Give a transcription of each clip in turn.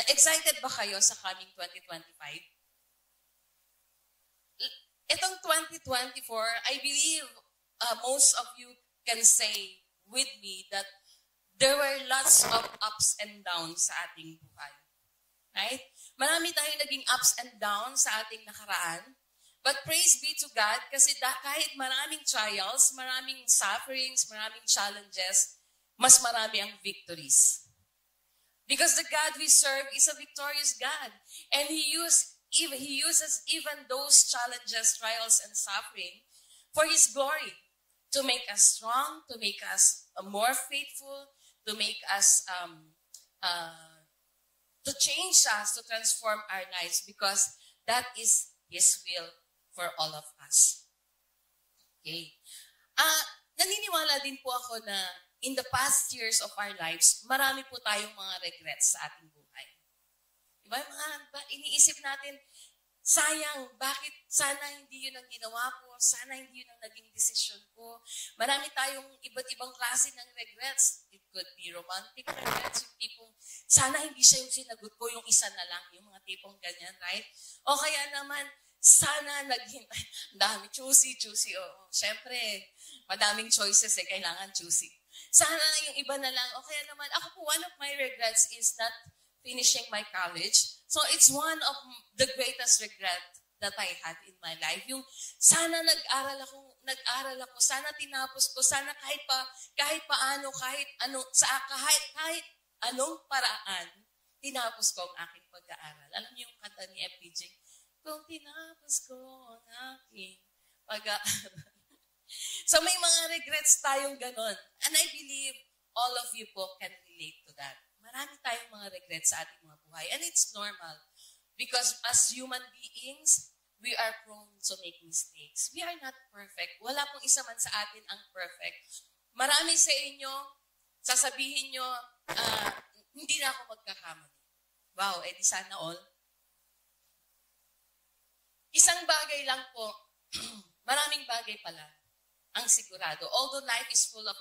Na-excited ba kayo sa coming 2025? Itong 2024, I believe most of you can say with me that there were lots of ups and downs sa ating buhay. Right? Marami tayong naging ups and downs sa ating nakaraan. But praise be to God kasi kahit maraming trials, maraming sufferings, maraming challenges, mas marami ang victories. Because the God we serve is a victorious God. And He uses even those challenges, trials, and suffering for His glory. To make us strong, to make us more faithful, to make us, to change us, to transform our lives. Because that is His will for all of us. Okay. Naniniwala din po ako na in the past years of our lives, marami po tayong mga regrets sa ating buhay. Diba? Iniisip natin, sayang, bakit sana hindi yun ang ginawa ko? Sana hindi yun ang naging desisyon ko? Marami tayong iba't ibang klase ng regrets. It could be romantic regrets, yung tipong, sana hindi siya yung sinagot ko, yung isa na lang, yung mga tipong ganyan, right? O kaya naman, sana naghintay. Dami, choosy. Oo. Siyempre, madaming choices kailangan choosy. Sana yung iba na lang. O kaya naman, ako po, one of my regrets is not finishing my college. So it's one of the greatest regret that I had in my life. Yung sana nag-aral ako, sana tinapos ko, sana kahit anong paraan, tinapos ko ang aking pag-aaral. Alam niyo yung kanta ni FPJ? Kung tinapos ko ang aking pag-aaral. So may mga regrets tayong ganon. And I believe all of you po can relate to that. Marami tayong mga regrets sa ating mga buhay. And it's normal. Because as human beings, we are prone to make mistakes. We are not perfect. Wala pong isa man sa atin ang perfect. Marami sa inyo, sasabihin nyo, hindi na ako magkakamali. Wow, di sana all. Isang bagay lang po, maraming bagay pala ang sigurado. Although life is full of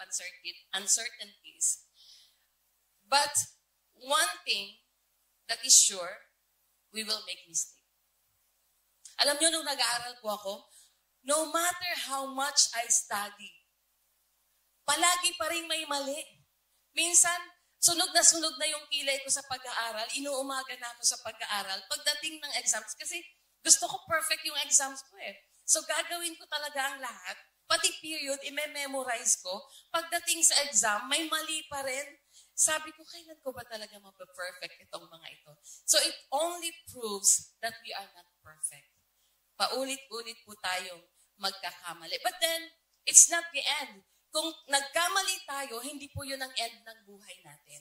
uncertainties, but one thing that is sure, we will make mistakes. Alam nyo, nung nag-aaral po ako, no matter how much I study, palagi pa rin may mali. Minsan, sunog na yung kilay ko sa pag-aaral, inuumaga na ako sa pag-aaral, pagdating ng exams, kasi gusto ko perfect yung exams ko eh. So gagawin ko talaga ang lahat, pati period, i-memorize ko. Pagdating sa exam, may mali pa rin. Sabi ko, kailan ko ba talaga mape-perfect itong mga ito? So it only proves that we are not perfect. Paulit-ulit po tayong magkakamali. But then, it's not the end. Kung nagkamali tayo, hindi po yun ang end ng buhay natin.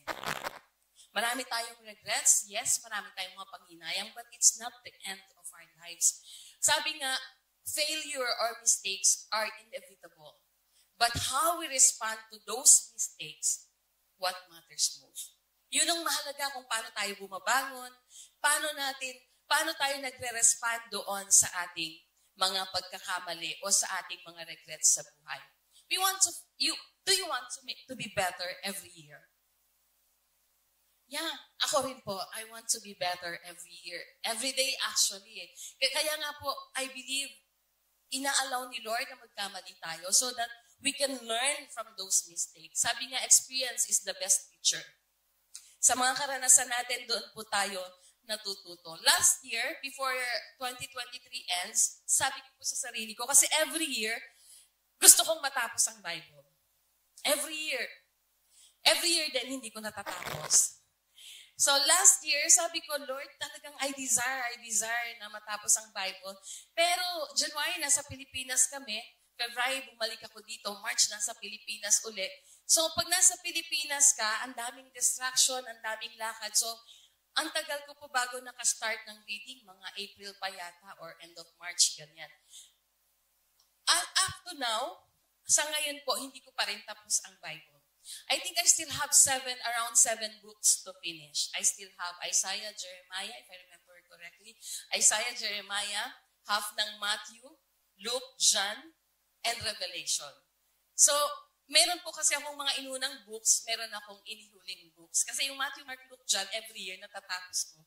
Marami tayong regrets. Yes, marami tayong mga panghinayang, but it's not the end of our lives. Sabi nga, failure or mistakes are inevitable. But how we respond to those mistakes, what matters most. Yun ang mahalaga kung paano tayo bumabangon, paano tayo nagre-respond doon sa ating mga pagkakamali o sa ating mga regrets sa buhay. Do you want to be better every year? Yeah, ako rin po. I want to be better every year. Every day actually. Kaya nga po, I believe, ina-allow ni Lord na magkamali tayo so that we can learn from those mistakes. Sabi nga, experience is the best teacher. Sa mga karanasan natin, doon po tayo natututo. Last year, before 2023 ends, sabi ko po sa sarili ko, kasi every year, gusto kong matapos ang Bible. Every year. Every year din, hindi ko natatapos. So last year, sabi ko, Lord, talagang I desire na matapos ang Bible. Pero January, nasa Pilipinas kami. February, bumalik ako dito. March, nasa Pilipinas uli. So pag nasa Pilipinas ka, ang daming distraction, ang daming lakad. So ang tagal ko po bago nakastart ng reading, mga April pa yata or end of March, ganyan. Up to now, sa ngayon po, hindi ko pa rin tapos ang Bible. I think I still have around seven books to finish. I still have Isaiah, Jeremiah, if I remember correctly. Isaiah, Jeremiah, half ng Matthew, Luke, John, and Revelation. So, meron po kasi akong mga inunang books, meron akong inihuling book. books. Kasi yung Matthew, Mark, Luke, John, every year natatapos ko.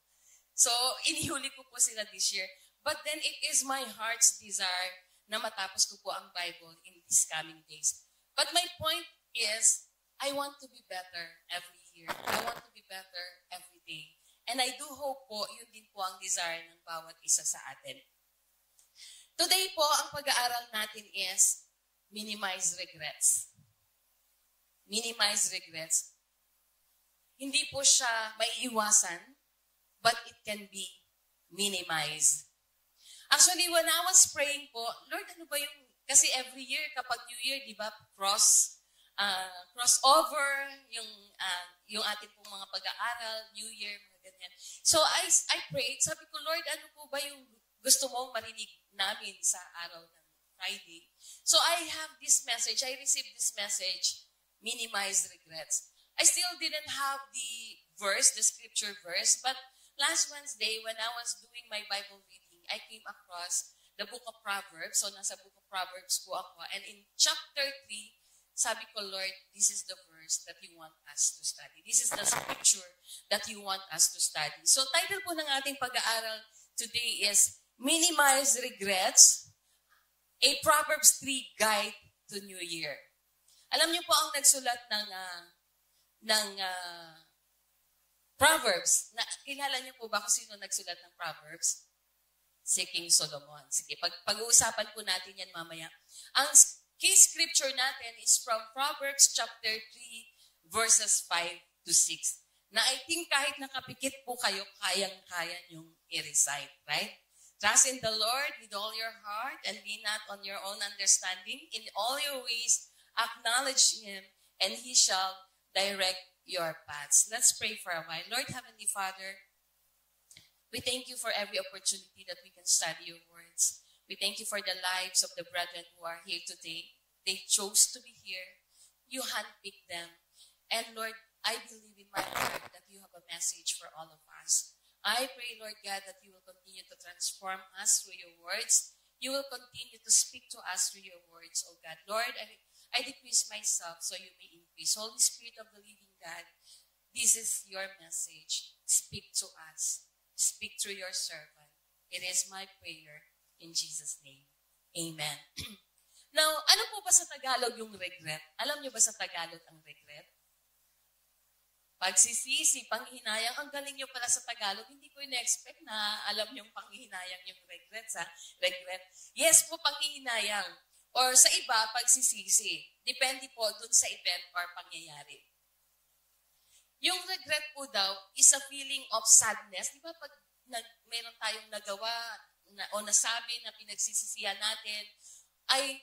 So, inihuli ko po sila this year. But then, it is my heart's desire na matapos ko po ang Bible in these coming days. But my point is, I want to be better every year. I want to be better every day. And I do hope po, yun din po ang desire ng bawat isa sa atin. Today po, ang pag-aaral natin is minimize regrets. Minimize regrets. Hindi po siya maiiwasan, but it can be minimized. Actually, when I was praying po, Lord, ano ba yung, kasi every year, kapag New Year, di ba, crossover, yung ating pong mga pag-aaral, New Year, mga ganyan. So, I prayed, sabi ko, Lord, ano po ba yung gusto mong marinig namin sa araw ng Friday? So, I have this message, I received this message, minimize regrets. I still didn't have the verse, the scripture verse, but last Wednesday, when I was doing my Bible reading, I came across the book of Proverbs. So, nasa book of Proverbs po ako. And in chapter 3, sabi ko, Lord, this is the verse that you want us to study. This is the scripture that you want us to study. So, title po ng ating pag-aaral today is Minimize Regrets, a Proverbs 3 Guide to New Year. Alam niyo po ang nagsulat ng Proverbs. Kilala niyo po ba kung sino nagsulat ng Proverbs? Si King Solomon. Sige, pag-uusapan po natin yan mamaya. Ang key scripture natin is from Proverbs chapter 3, verses 5 to 6. Na I think kahit nakapikit po kayo, kayang-kaya niyong i-recite, right? Trust in the Lord with all your heart and be not on your own understanding. In all your ways, acknowledge Him and He shall direct your paths. Let's pray for a while. Lord Heavenly Father, we thank you for every opportunity that we can study your words. We thank you for the lives of the brethren who are here today. They chose to be here. You handpicked them. And Lord, I believe in my heart that you have a message for all of us. I pray, Lord God, that you will continue to transform us through your words. You will continue to speak to us through your words, O God. Lord, I decrease myself so you may increase. Holy Spirit of the living God, this is your message. Speak to us. Speak through your servant. It is my prayer in Jesus' name. Amen. Now, ano po ba sa Tagalog yung regret? Alam niyo ba sa Tagalog ang regret? Pagsisisi, panghihinayang, ang galing niyo pala sa Tagalog, hindi ko in-expect na alam niyo panghihinayang yung regret, ha? Regret. Yes po, panghihinayang. Or sa iba, pagsisisi. Depende po dun sa event or pangyayari. Yung regret po daw is a feeling of sadness. Di ba pag meron tayong nagawa o nasabi na pinagsisisihan natin, ay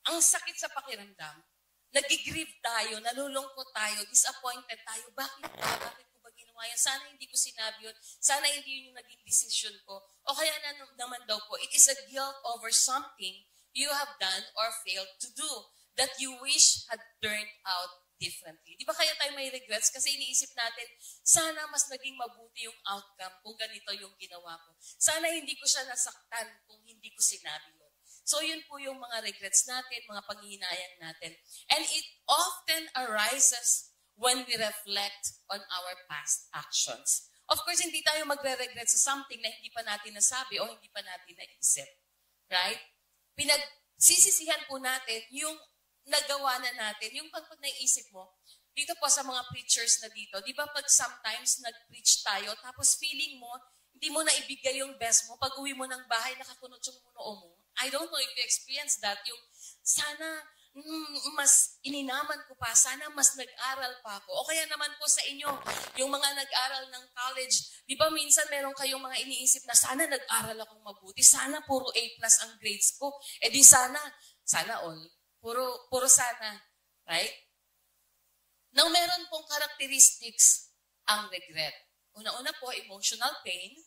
ang sakit sa pakiramdam. Nag-grieve tayo, nalulungkot tayo, disappointed tayo. Bakit ba? Bakit ko ba ginawa yan? Sana hindi ko sinabi yun. Sana hindi yun yung naging decision ko. O kaya naman daw po, it is a guilt over something you have done or failed to do that you wish had turned out differently. Di ba kaya tayo may regrets? Kasi iniisip natin, sana mas naging mabuti yung outcome kung ganito yung ginawa ko. Sana hindi ko siya nasaktan kung hindi ko sinabi yun. So yun po yung mga regrets natin, mga panghihinayang natin. And it often arises when we reflect on our past actions. Of course, hindi tayo magre-regret sa something na hindi pa natin nasabi o hindi pa natin naisip. Right? Pinagsisisihan po natin yung nagawa na natin. Yung pag naisip mo, dito po sa mga preachers na dito, di ba pag sometimes nag-preach tayo, tapos feeling mo, hindi mo na ibigay yung best mo, pag uwi mo ng bahay, nakakunot yung noo mo. I don't know if you experienced that. Yung sana mas ininaman ko pa, sana mas nag-aral pa ako. O kaya naman po sa inyo, yung mga nag-aral ng college, di ba minsan meron kayong mga iniisip na sana nag-aral akong mabuti, sana puro A+ ang grades ko. Eh di sana all. Puro sana. Right? Now, meron pong characteristics ang regret. Una-una po, emotional pain.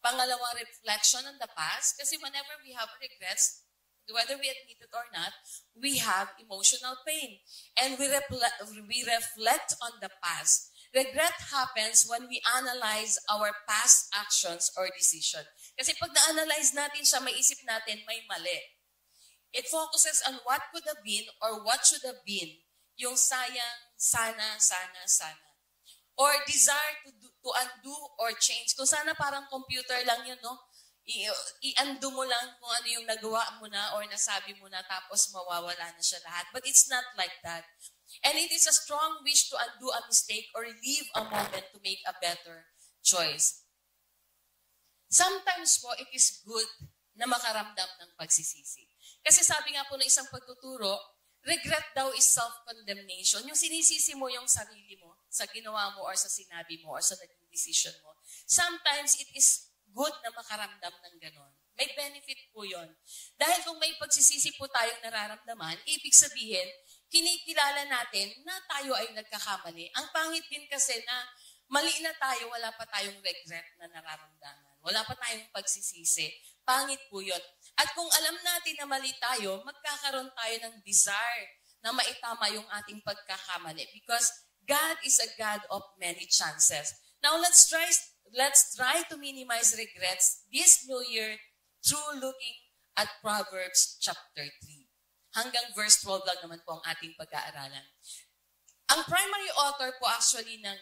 Pangalawa, reflection on the past. Kasi whenever we have regrets, whether we admit it or not, we have emotional pain. And we reflect on the past. Regret happens when we analyze our past actions or decision. Kasi pag na-analyze natin siya, may isip natin, may mali. It focuses on what could have been or what should have been. Yung sayang, sana. or desire to undo or change. Kung sana parang computer lang yun, no? I-undo mo lang kung ano yung nagawa mo na or nasabi mo na tapos mawawala na siya lahat. But it's not like that. And it is a strong wish to undo a mistake or relive a moment to make a better choice. Sometimes po, it is good na makaramdam ng pagsisisi. Kasi sabi nga po ng isang pagtuturo, regret daw is self-condemnation. Yung sinisisi mo yung sarili mo sa ginawa mo or sa sinabi mo or sa naging decision mo. Sometimes it is good na makaramdam ng ganon. May benefit po yon. Dahil kung may pagsisisi po tayong nararamdaman, ibig sabihin, kinikilala natin na tayo ay nagkakamali. Ang pangit din kasi na mali na tayo, wala pa tayong regret na nararamdaman. Wala pa tayong pagsisisi. Pangit po yun. At kung alam natin na mali tayo, magkakaroon tayo ng desire na maitama yung ating pagkakamali. Because God is a God of many chances. Now, let's try to minimize regrets this New Year through looking at Proverbs chapter 3. Hanggang verse 12 lang naman po ang ating pag-aaralan. Ang primary author po actually ng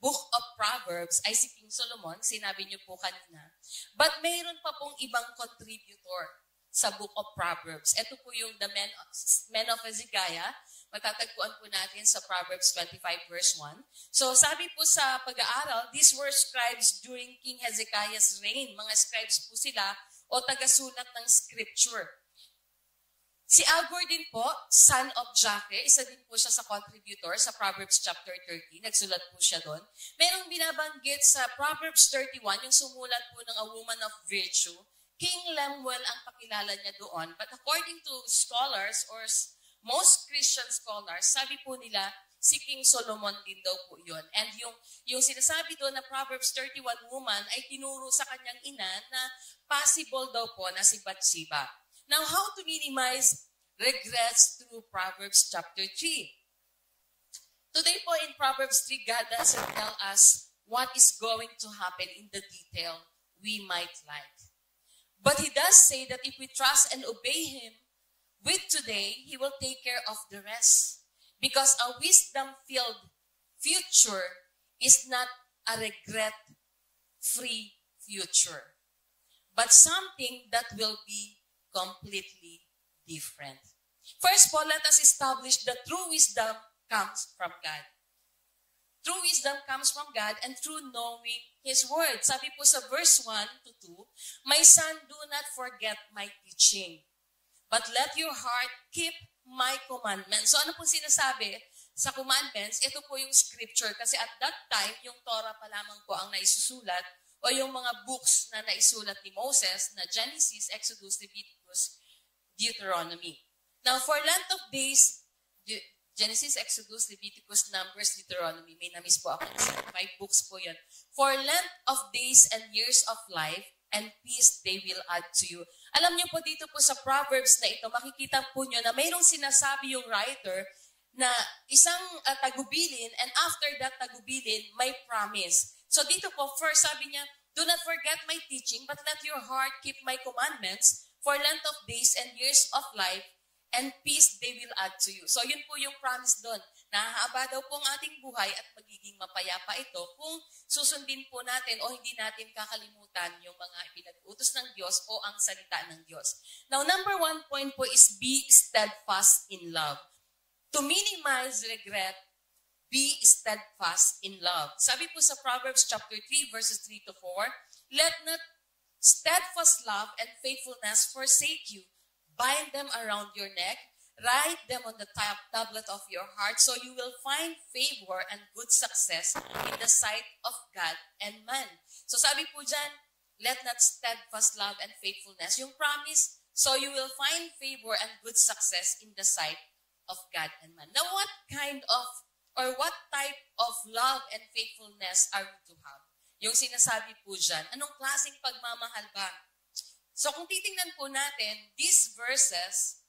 Book of Proverbs ay si King Solomon, sinabi niyo po kanina. But mayroon pa pong ibang contributor sa Book of Proverbs. Ito po yung the men of Hezekiah. Matatagpuan po natin sa Proverbs 25 verse 1. So sabi po sa pag-aaral, these were scribes during King Hezekiah's reign. Mga scribes po sila o tagasulat ng scripture. Si Agur din po, son of Jacque, isa din po siya sa contributor sa Proverbs chapter 30. Nagsulat po siya doon. Merong binabanggit sa Proverbs 31, yung sumulat po ng A Woman of Virtue. King Lemuel ang pakilala niya doon. But according to scholars or most Christian scholars, sabi po nila, si King Solomon din daw po yun. And yung sinasabi doon na Proverbs 31 woman ay tinuro sa kanyang ina na possible daw po na si Bathsheba. Now, how to minimize regrets through Proverbs chapter 3? Today po in Proverbs 3, God doesn't tell us what is going to happen in the detail we might like. But He does say that if we trust and obey Him with today, He will take care of the rest. Because a wisdom-filled future is not a regret-free future, but something that will be completely different. First po, let us establish that true wisdom comes from God. True wisdom comes from God and through knowing His Word. Sabi po sa verse 1 to 2, My son, do not forget my teaching, but let your heart keep my commandments. So ano po sinasabi sa commandments? Ito po yung scripture. Kasi at that time, yung Torah pa lamang po ang naisusulat o yung mga books na naisulat ni Moses na Genesis, Exodus, Leviticus, Deuteronomy. Now, for length of days, Genesis, Exodus, Leviticus, Numbers, Deuteronomy, may namis po ako. 5 books po yan. For length of days and years of life and peace they will add to you. Alam niyo po dito po sa Proverbs na ito, makikita po niyo na mayroong sinasabi yung writer na isang tagubilin and after that tagubilin, may promise. So dito po, first sabi niya, do not forget my teaching, but let your heart keep my commandments for length of days and years of life, and peace they will add to you. So yun po yung promise doon. Nahahaba daw po ang ating buhay at magiging mapayapa ito kung susundin po natin o hindi natin kakalimutan yung mga pinag-utos ng Diyos o ang salita ng Diyos. Now, number 1 point po is be steadfast in love. To minimize regret, be steadfast in love. Sabi po sa Proverbs chapter 3 verses 3 to 4, let not steadfast love and faithfulness forsake you. Bind them around your neck, write them on the tablet of your heart, so you will find favor and good success in the sight of God and man. So sabi po dyan, let not steadfast love and faithfulness. Yung promise, so you will find favor and good success in the sight of God and man. Now, what kind of or what type of love and faithfulness are we to have? Yung sinasabi po dyan, anong klaseng pagmamahal ba? So kung titingnan po natin, these verses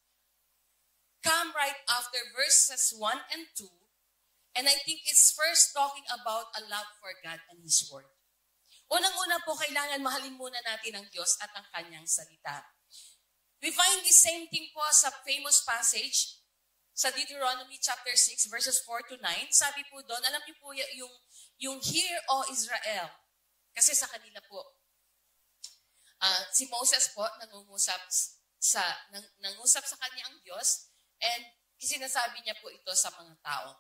come right after verses 1 and 2, and I think it's first talking about a love for God and His Word. Unang-una po, kailangan mahalin muna natin ang Diyos at ang Kanyang salita. We find the same thing po sa famous passage sa Deuteronomy chapter 6 verses 4 to 9, sabi po doon, alam niyo po yung Hear, O Israel. Kasi sa kanila po, si Moses po nangungusap sa kanya ang Diyos, and sinasabi niya po ito sa mga tao.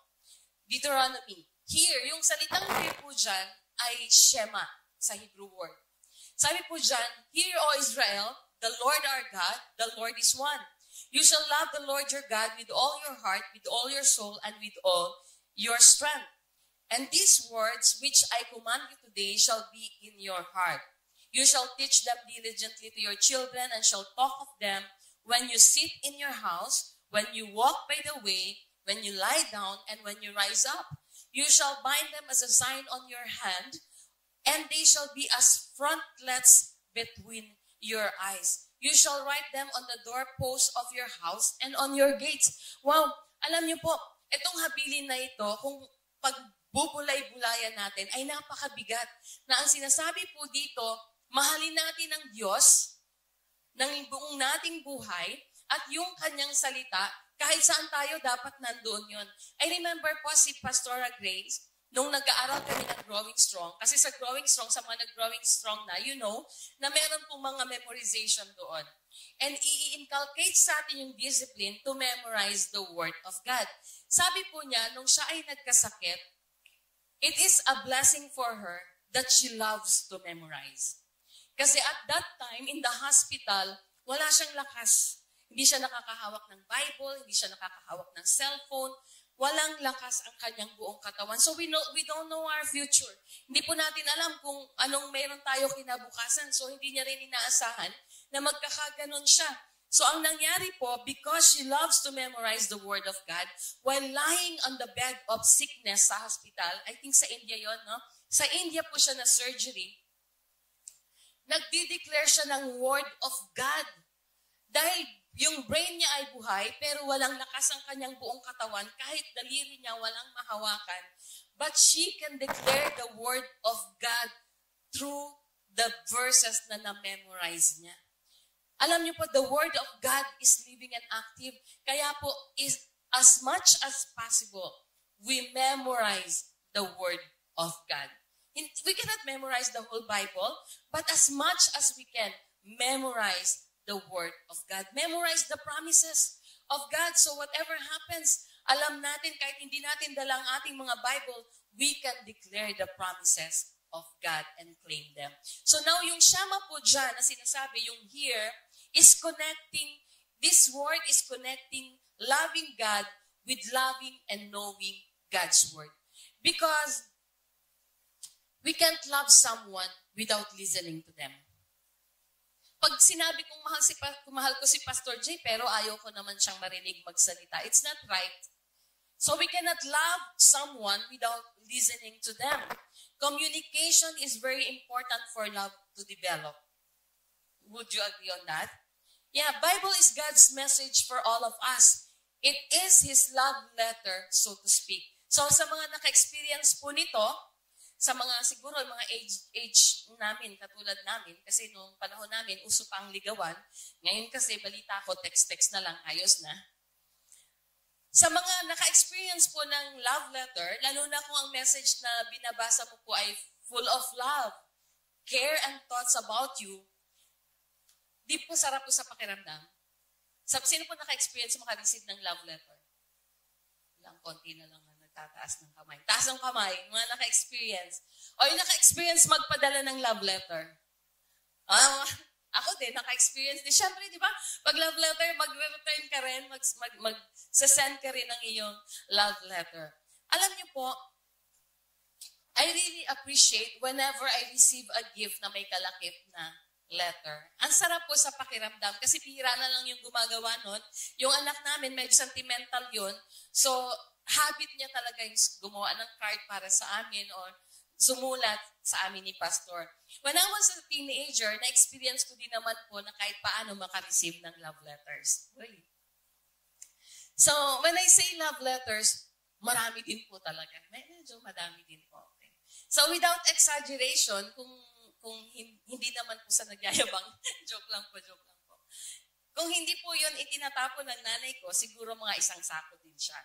Deuteronomy, hear, yung salitang hear po dyan ay Shema sa Hebrew word. Sabi po dyan, Hear, O Israel, the Lord our God, the Lord is one. You shall love the Lord your God with all your heart, with all your soul, and with all your strength. And these words which I command you today shall be in your heart. You shall teach them diligently to your children, and shall talk of them when you sit in your house, when you walk by the way, when you lie down, and when you rise up. You shall bind them as a sign on your hand, and they shall be as frontlets between your eyes. You shall write them on the doorposts of your house and on your gates. Wow! Alam niyo po, itong habilin na ito, kung pagbubulay-bulayan natin, ay napakabigat. Na ang sinasabi po dito, mahalin natin ang Diyos ng buong nating buhay at yung kanyang salita, kahit saan tayo dapat nandoon yun. I remember po si Pastora Grace, nung nag-aaral kami ng Growing Strong, kasi sa Growing Strong, sa mga nag-Growing Strong na, you know, na meron pong mga memorization doon. And i-inculcate sa atin yung discipline to memorize the Word of God. Sabi po niya, nung siya ay nagkasakit, it is a blessing for her that she loves to memorize. Kasi at that time, in the hospital, wala siyang lakas. Hindi siya nakakahawak ng Bible, hindi siya nakakahawak ng cellphone, walang lakas ang kanyang buong katawan. So we don't know our future. Hindi po natin alam kung anong meron tayo kinabukasan. So hindi niya rin inaasahan na magkakaganon siya. So ang nangyari po, because she loves to memorize the Word of God, while lying on the bed of sickness sa hospital, I think sa India yon, no? Sa India po siya na surgery, nagdi-declare siya ng Word of God. Dahil yung brain niya ay buhay, pero walang lakas ang kanyang buong katawan, kahit daliri niya walang mahawakan. But she can declare the Word of God through the verses na na-memorize niya. Alam niyo po, the Word of God is living and active. Kaya po, as much as possible, we memorize the Word of God. We cannot memorize the whole Bible, but as much as we can, memorize the Word of God. Memorize the promises of God. So whatever happens, alam natin, kahit hindi natin dalang ating mga Bible, we can declare the promises of God and claim them. So now yung Shema po dyan na sinasabi, yung here, is connecting, this word is connecting loving God with loving and knowing God's Word. Because we can't love someone without listening to them. Pag sinabi kong mahal ko si Pastor J, pero ayaw ko naman siyang marinig magsalita, it's not right. So we cannot love someone without listening to them. Communication is very important for love to develop. Would you agree on that? Yeah, Bible is God's message for all of us. It is His love letter, so to speak. So sa mga naka-experience po nito, sa mga siguro mga age namin, katulad namin, kasi noong panahon namin, uso pa ang ligawan. Ngayon kasi balita ko, text-text na lang, ayos na. Sa mga naka-experience po ng love letter, lalo na kung ang message na binabasa mo po ay full of love, care and thoughts about you, di po sarap po sa pakiramdam. Sino po naka-experience maka-receive ng love letter? Ilang konti na lang nagtataas ng kamay. Taas ng kamay, mga naka-experience. O yung naka-experience magpadala ng love letter. Ako din, naka-experience din. Siyempre, di ba? Pag love letter, mag-return ka rin, mag-send ka rin ng iyong love letter. Alam niyo po, I really appreciate whenever I receive a gift na may kalakip na letter. Ang sarap po sa pakiramdam kasi pihira na lang yung gumagawa nun. Yung anak namin, medyo sentimental yun. So, habit niya talaga yung gumawa ng card para sa amin or sumulat sa amin ni Pastor. When I was a teenager, na-experience ko din naman po na kahit paano makareceive ng love letters. Really. So, when I say love letters, marami din po talaga. Medyo madami din po. Okay. So, without exaggeration, kung hindi naman po sa nagyayabang, joke lang po. Kung hindi po yun itinatapon ng nanay ko, siguro mga isang sako din siya.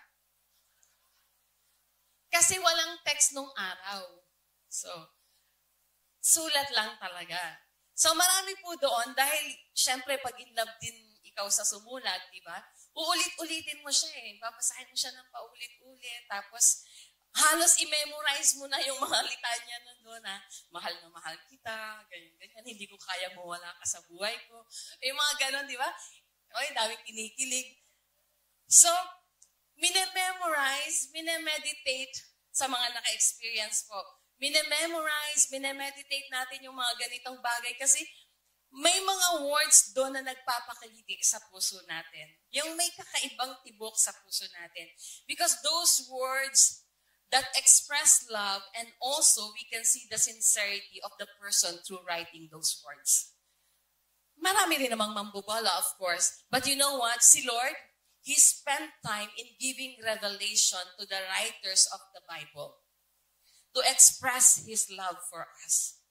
Kasi walang text nung araw. So, sulat lang talaga. So, marami po doon dahil, syempre, pag in love din ikaw sa sumulat, di ba? Uulit-ulitin mo siya eh. Babasahin mo siya ng paulit-ulit. Tapos, halos i-memorize mo na yung mga litanya na doon na mahal na mahal kita, ganyan-ganyan, hindi ko kaya mawala ka sa buhay ko. Yung mga ganon, di ba? Oy, daming kinikilig. So, minememorize, minemeditate sa mga naka-experience po. Minememorize, minemeditate natin yung mga ganitong bagay kasi may mga words doon na nagpapakiliti sa puso natin. Yung may kakaibang tibok sa puso natin. Because those words that express love and also we can see the sincerity of the person through writing those words. Marami rin namang mambubala, of course. But you know what? Si Lord, He spent time in giving revelation to the writers of the Bible to express His love for us.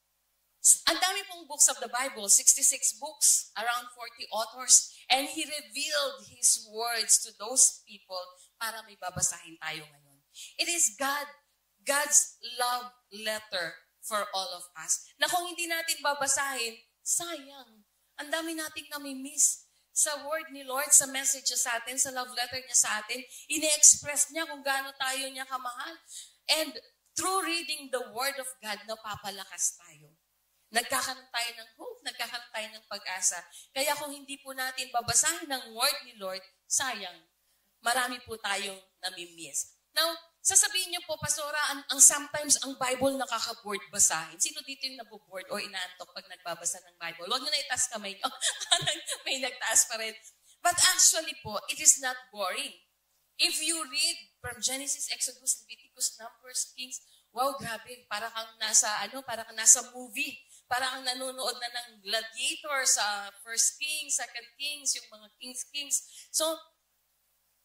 Ang dami pong books of the Bible, 66 books, around 40 authors, and He revealed His words to those people para may babasahin tayo ngayon. It is God's love letter for all of us. Na kung hindi natin babasahin, sayang. Ang dami nating namimiss sa word ni Lord, sa message niya sa atin, sa love letter niya sa atin. Ine-express niya kung gaano tayo niya kamahal. And through reading the word of God, napapalakas tayo. Nagkakaroon tayo ng hope, nagkakaroon tayo ng pag-asa. Kaya kung hindi po natin babasahin ang word ni Lord, sayang. Marami po tayong namimiss. Now, sasabihin niyo po, Pastora, sometimes ang Bible nakaka-board basahin. Sino dito yung naboboard o inaantok pag nagbabasa ng Bible? Huwag nyo na itaas kamay nyo. May nagtaas pa rin. But actually po, it is not boring. If you read from Genesis, Exodus, Leviticus, Numbers, Kings, wow, grabe, para kang nasa movie. Para kang nanonood na ng Gladiator sa First Kings, Second Kings, yung mga Kings. So,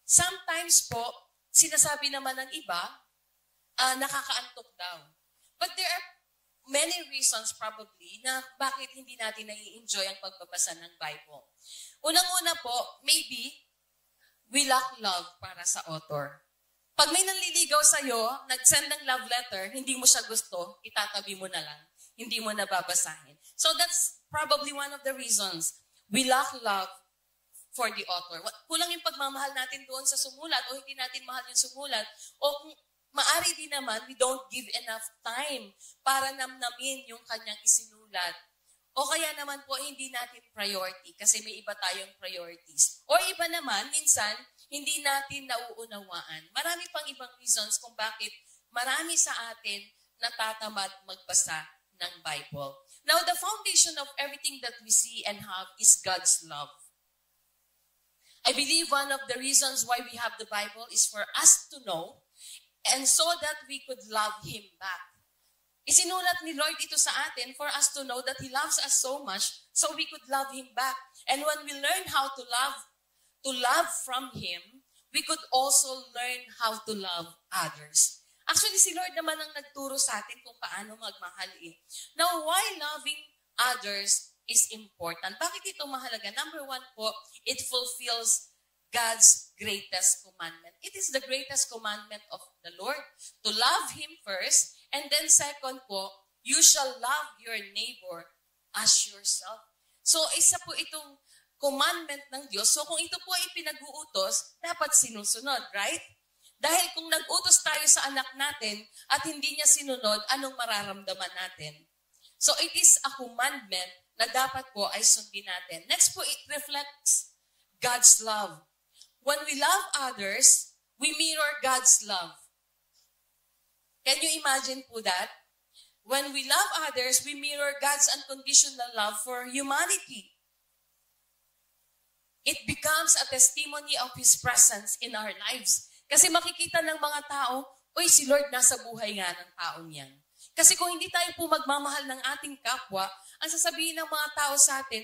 sometimes po, sinasabi naman ng iba, nakakaantok daw. But there are many reasons probably na bakit hindi natin nai-enjoy ang pagbabasa ng Bible. Unang-una po, maybe, we lack love para sa author. Pag may nanliligaw sa'yo, nag-send ng love letter, hindi mo siya gusto, itatabi mo na lang. Hindi mo na babasahin. So that's probably one of the reasons. We lack love for the author. Kulang yung pagmamahal natin doon sa sumulat o hindi natin mahal yung sumulat. O kung maari din naman, we don't give enough time para namnamin yung kanyang isinulat. O kaya naman po, hindi natin priority kasi may iba tayong priorities. O iba naman, minsan, hindi natin nauunawaan. Marami pang ibang reasons kung bakit marami sa atin natatamad magbasa ng Bible. Now, the foundation of everything that we see and have is God's love. I believe one of the reasons why we have the Bible is for us to know and so that we could love Him back. Isinulat ni Lord ito sa atin for us to know that He loves us so much so we could love Him back. And when we learn how to love from Him, we could also learn how to love others. Actually, si Lord naman ang nagturo sa atin kung paano magmahal eh. Now, why loving others is important? Bakit ito mahalaga? Number one po, it fulfills God's greatest commandment. It is the greatest commandment of the Lord to love Him first, and then second po, you shall love your neighbor as yourself. So, isa po itong commandment ng Diyos. So, kung ito po ay pinag-uutos, dapat sinusunod, right? Dahil kung nag-utos tayo sa anak natin at hindi niya sinunod, anong mararamdaman natin? So, it is a commandment na dapat po ay sundin natin. Next po, it reflects God's love. When we love others, we mirror God's love. Can you imagine po that? When we love others, we mirror God's unconditional love for humanity. It becomes a testimony of His presence in our lives. Kasi makikita ng mga tao, uy, si Lord nasa buhay nga ng taong yan. Kasi kung hindi tayo po magmamahal ng ating kapwa, ang sasabihin ng mga tao sa atin,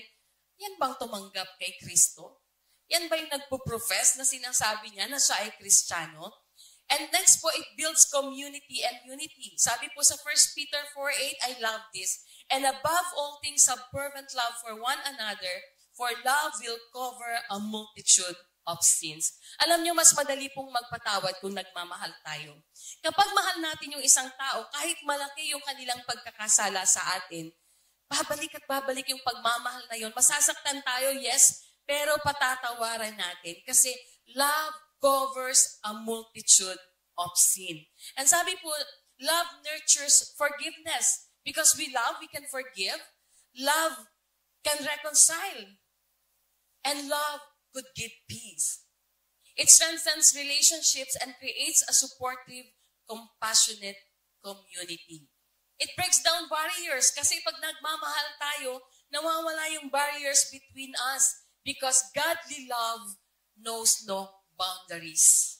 yan bang tumanggap kay Kristo? Yan ba yung nagpo-profess na sinasabi niya na siya ay Kristiyano? And next po, it builds community and unity. Sabi po sa 1 Peter 4:8, I love this. And above all things, have fervent love for one another, for love will cover a multitude of sins. Alam niyo, mas madali pong magpatawad kung nagmamahal tayo. Kapag mahal natin yung isang tao, kahit malaki yung kanilang pagkakasala sa atin, babalik at babalik yung pagmamahal na yun. Masasaktan tayo, yes, pero patatawaran natin. Kasi love covers a multitude of sin. And sabi po, love nurtures forgiveness. Because we love, we can forgive. Love can reconcile. And love could give peace. It strengthens relationships and creates a supportive, compassionate community. It breaks down barriers kasi pag nagmamahal tayo, nawawala yung barriers between us because godly love knows no boundaries.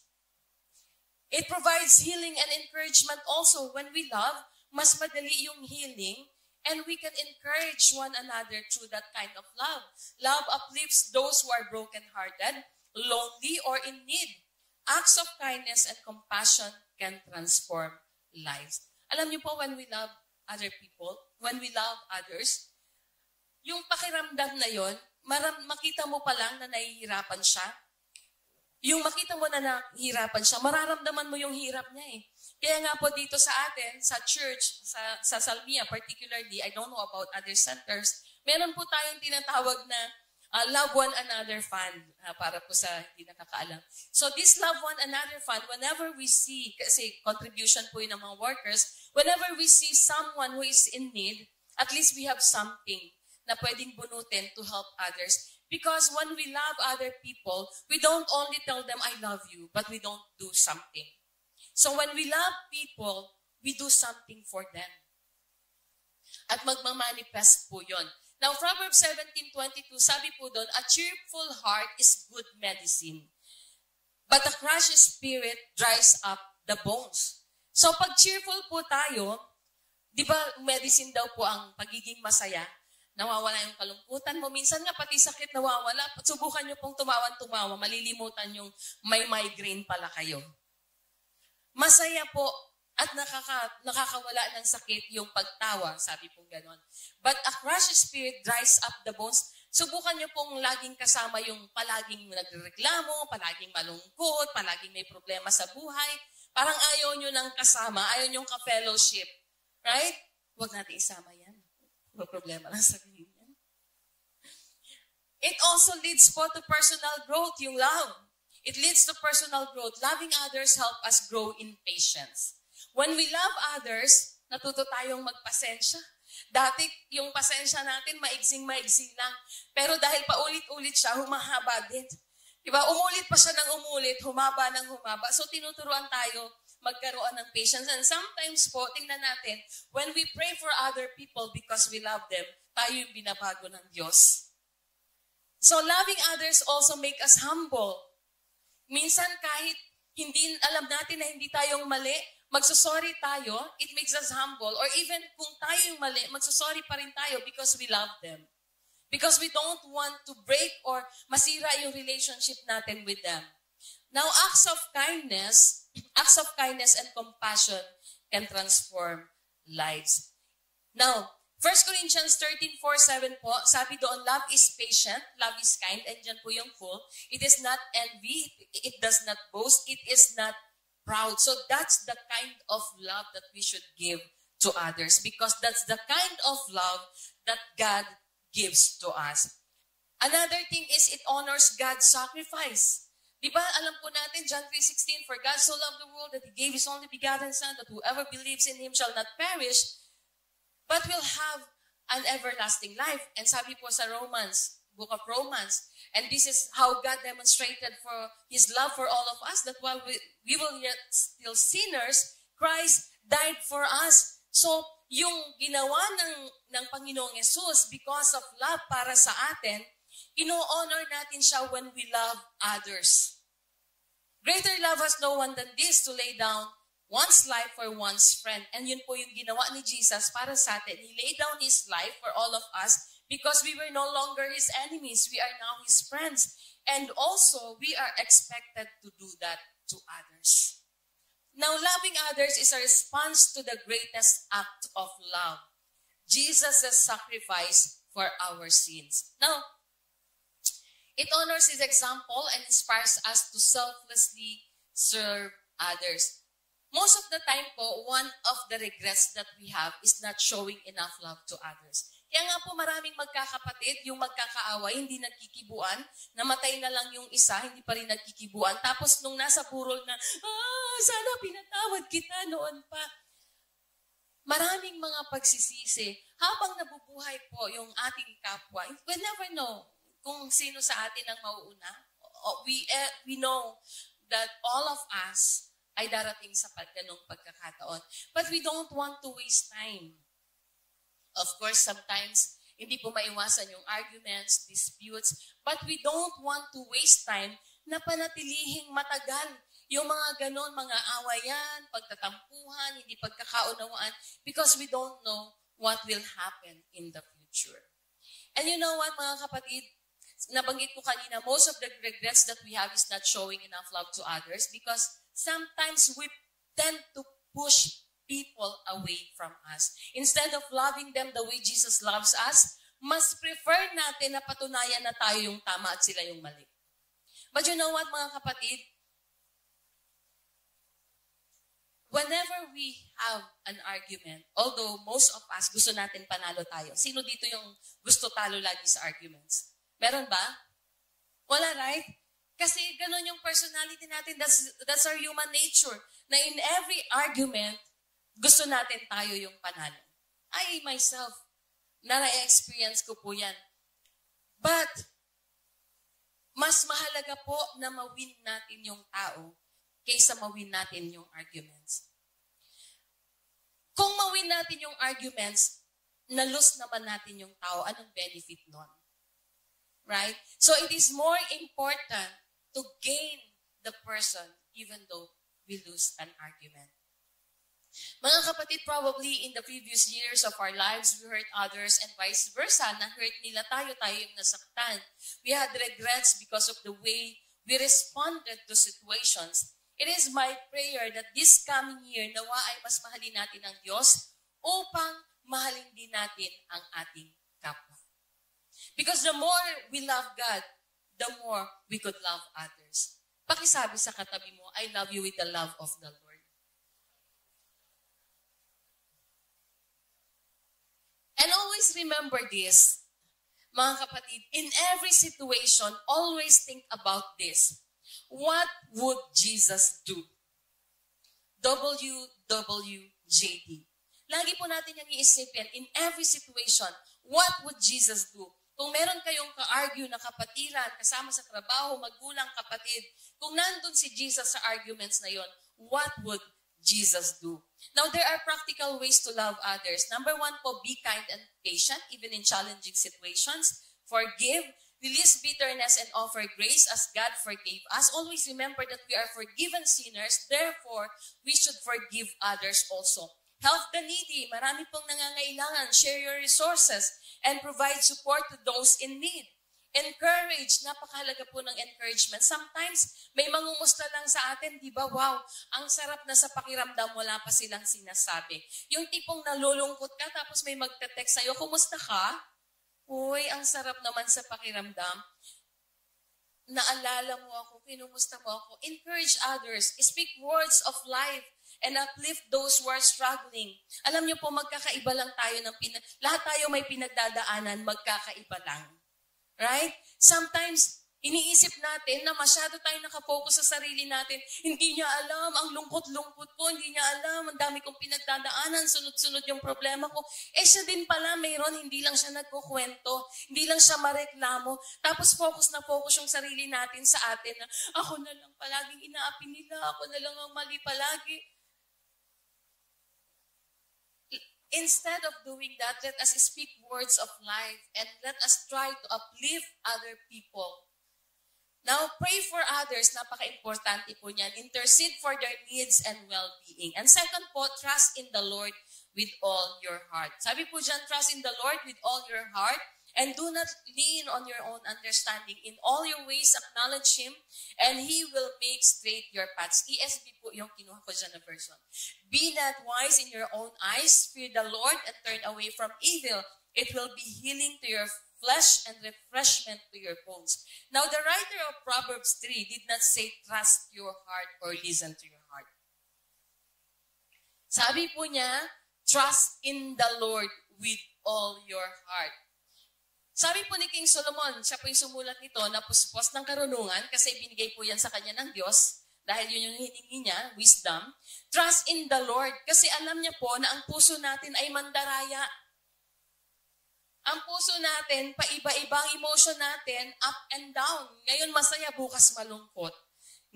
It provides healing and encouragement also. When we love, mas madali yung healing and we can encourage one another through that kind of love. Love uplifts those who are brokenhearted, lonely, or in need. Acts of kindness and compassion can transform lives. Alam niyo po, when we love other people, when we love others, yung pakiramdam na yon, makita mo pa lang na nahihirapan siya. Yung makita mo na nahihirapan siya, mararamdaman mo yung hirap niya eh. Kaya nga po dito sa atin, sa church, sa Salmia particularly, I don't know about other centers, meron po tayong tinatawag na Love One Another Fund, para po sa hindi nakakaalam. So this Love One Another Fund, whenever we see, kasi contribution po yun ng mga workers, whenever we see someone who is in need, at least we have something na pwedeng bunutin to help others. Because when we love other people, we don't only tell them, I love you, but we don't do something. So when we love people, we do something for them. At magmamanifest po yun. Now, Proverbs 17:22, sabi po doon, a cheerful heart is good medicine, but a crushed spirit dries up the bones. So, pag cheerful po tayo, di ba medicine daw po ang pagiging masaya? Nawawala yung kalungkutan mo. Minsan nga pati sakit nawawala. Subukan nyo pong tumawa, malilimutan yung may migraine pala kayo. Masaya po at nakakawala ng sakit yung pagtawa, sabi pong ganon. But a crushed spirit dries up the bones. Subukan nyo pong laging kasama yung palaging nagreklamo, palaging malungkot, palaging may problema sa buhay. Parang ayaw nyo ng kasama, ayaw nyo ka-fellowship. Right? Huwag natin isama yan. May problema lang sabihin yan. It also leads po to personal growth, yung love. It leads to personal growth. Loving others help us grow in patience. When we love others, natuto tayong magpasensya. Dati, yung pasensya natin, maigsing-maigsing lang. Pero dahil paulit-ulit siya, humahaba din. Diba? Umulit pa siya ng umulit, humaba ng humaba. So, tinuturuan tayo magkaroon ng patience. And sometimes po, tingnan natin, when we pray for other people because we love them, tayo yung binabago ng Diyos. So, loving others also make us humble. Minsan, kahit hindi alam natin na hindi tayong mali, magsusorry tayo, it makes us humble. Or even kung tayo yung mali, magsusorry pa rin tayo because we love them. Because we don't want to break or masira yung relationship natin with them. Now, acts of kindness and compassion can transform lives. Now, 1 Corinthians 13:4-7 po, sabi doon, love is patient, love is kind, and dyan po yung full. It is not envy, it does not boast, it is not proud. So that's the kind of love that we should give to others because that's the kind of love that God gives to us. Another thing is it honors God's sacrifice. Diba, alam po natin, John 3:16, for God so loved the world that He gave His only begotten Son, that whoever believes in Him shall not perish, but will have an everlasting life. And sabi po sa book of Romans, and this is how God demonstrated for His love for all of us, that while we were yet still sinners, Christ died for us. So, yung ginawa ng Panginoong Yesus because of love para sa atin, ino-honor natin siya when we love others. Greater love has no one than this, to lay down one's life for one's friend. And yun po yung ginawa ni Jesus para sa atin. He laid down His life for all of us because we were no longer His enemies. We are now His friends. And also, we are expected to do that to others. Now, loving others is a response to the greatest act of love, Jesus' sacrifice for our sins. Now, It honors his example and inspires us to selflessly serve others. Most of the time po, one of the regrets that we have is not showing enough love to others. Kaya nga po maraming magkakapatid, yung magkakaaway, hindi nagkikibuan, namatay na lang yung isa, hindi pa rin nagkikibuan. Tapos nung nasa burol na, sana pinatawad kita noon pa. Maraming mga pagsisisi. Habang nabubuhay po yung ating kapwa, we never know kung sino sa atin ang mauuna. We know that all of us ay darating sa ganong pagkakataon. But we don't want to waste time. Of course, sometimes, hindi po maiwasan yung arguments, disputes, but we don't want to waste time na panatilihing matagal yung mga ganon, mga awayan, pagtatampuhan, hindi pagkakaunawaan, because we don't know what will happen in the future. And you know what, mga kapatid, nabanggit ko kanina, most of the regrets that we have is not showing enough love to others because sometimes we tend to push people away from us. Instead of loving them the way Jesus loves us, mas prefer natin na patunayan na tayo yung tama at sila yung mali. But you know what, mga kapatid? Whenever we have an argument, although most of us gusto natin panalo tayo, sino dito yung gusto talo lagi sa arguments? Meron ba? Wala, right? Kasi ganun yung personality natin. That's our human nature. Na in every argument, gusto natin tayo yung panalo. I myself, na-experience ko po yan. But, mas mahalaga po na mawin natin yung tao kaysa mawin natin yung arguments. Kung mawin natin yung arguments, na-lose naman natin yung tao, anong benefit nun? Right? So it is more important to gain the person even though we lose an argument. Mga kapatid, probably in the previous years of our lives, we hurt others and vice versa. Na-hurt nila tayo yung nasaktan. We had regrets because of the way we responded to situations. It is my prayer that this coming year, nawa ay mas mahalin natin ang Diyos upang mahalin din natin ang ating kapwa. Because the more we love God, the more we could love others. Pakisabi sa katabi mo, I love you with the love of the Lord. And always remember this, mga kapatid, in every situation, always think about this. What would Jesus do? WWJD. Lagi po natin yung iisipin, in every situation, what would Jesus do? Kung meron kayong ka-argue na kapatiran, kasama sa trabaho, magulang, kapatid, kung nandun si Jesus sa arguments na yon, what would Jesus do? Now, there are practical ways to love others. Number one po, be kind and patient, even in challenging situations. Forgive, release bitterness, and offer grace as God forgave us. Always remember that we are forgiven sinners, therefore, we should forgive others also. Help the needy. Marami pong nangangailangan. Share your resources and provide support to those in need. Encourage. Napakahalaga po ng encouragement. Sometimes, may mangumusta lang sa atin, di ba? Wow, ang sarap na sa pakiramdam, wala pa silang sinasabi. Yung tipong nalulungkot ka, tapos may magte-text sa'yo, kumusta ka? Uy, ang sarap naman sa pakiramdam. Naalala mo ako, kinumusta mo ako. Encourage others. Speak words of life and uplift those who are struggling. Alam niyo po, magkakaiba lang tayo lahat tayo may pinagdadaanan, magkakaiba lang. Right? Sometimes, iniisip natin na masyado tayo nakafocus sa sarili natin. Hindi niya alam, ang lungkot-lungkot ko, hindi niya alam, ang dami kong pinagdadaanan, sunod-sunod yung problema ko. Siya din pala, mayroon, hindi lang siya nagkukwento, hindi lang siya mareklamo. Tapos focus na focus yung sarili natin sa atin na ako na lang palaging inaapi nila, ako na lang ang mali palagi. Instead of doing that, let us speak words of life and let us try to uplift other people. Now, pray for others. Napaka-importante po niyan. Intercede for their needs and well-being. And second po, trust in the Lord with all your heart. Sabi po dyan, trust in the Lord with all your heart and do not lean on your own understanding. In all your ways, acknowledge Him and He will make straight your paths. ESV po yung kinuha ko dyan na version. Be not wise in your own eyes. Fear the Lord and turn away from evil. It will be healing to your flesh and refreshment to your bones. Now, the writer of Proverbs 3 did not say, trust your heart or listen to your heart. Sabi po niya, trust in the Lord with all your heart. Sabi po ni King Solomon, siya po yung sumulat nito, na puspos ng karunungan, kasi binigay po yan sa kanya ng Diyos, dahil yun yung hiningi niya, wisdom. Trust in the Lord, kasi alam niya po na ang puso natin ay mandaraya. Ang puso natin, paiba-ibang emotion natin, up and down. Ngayon masaya, bukas malungkot.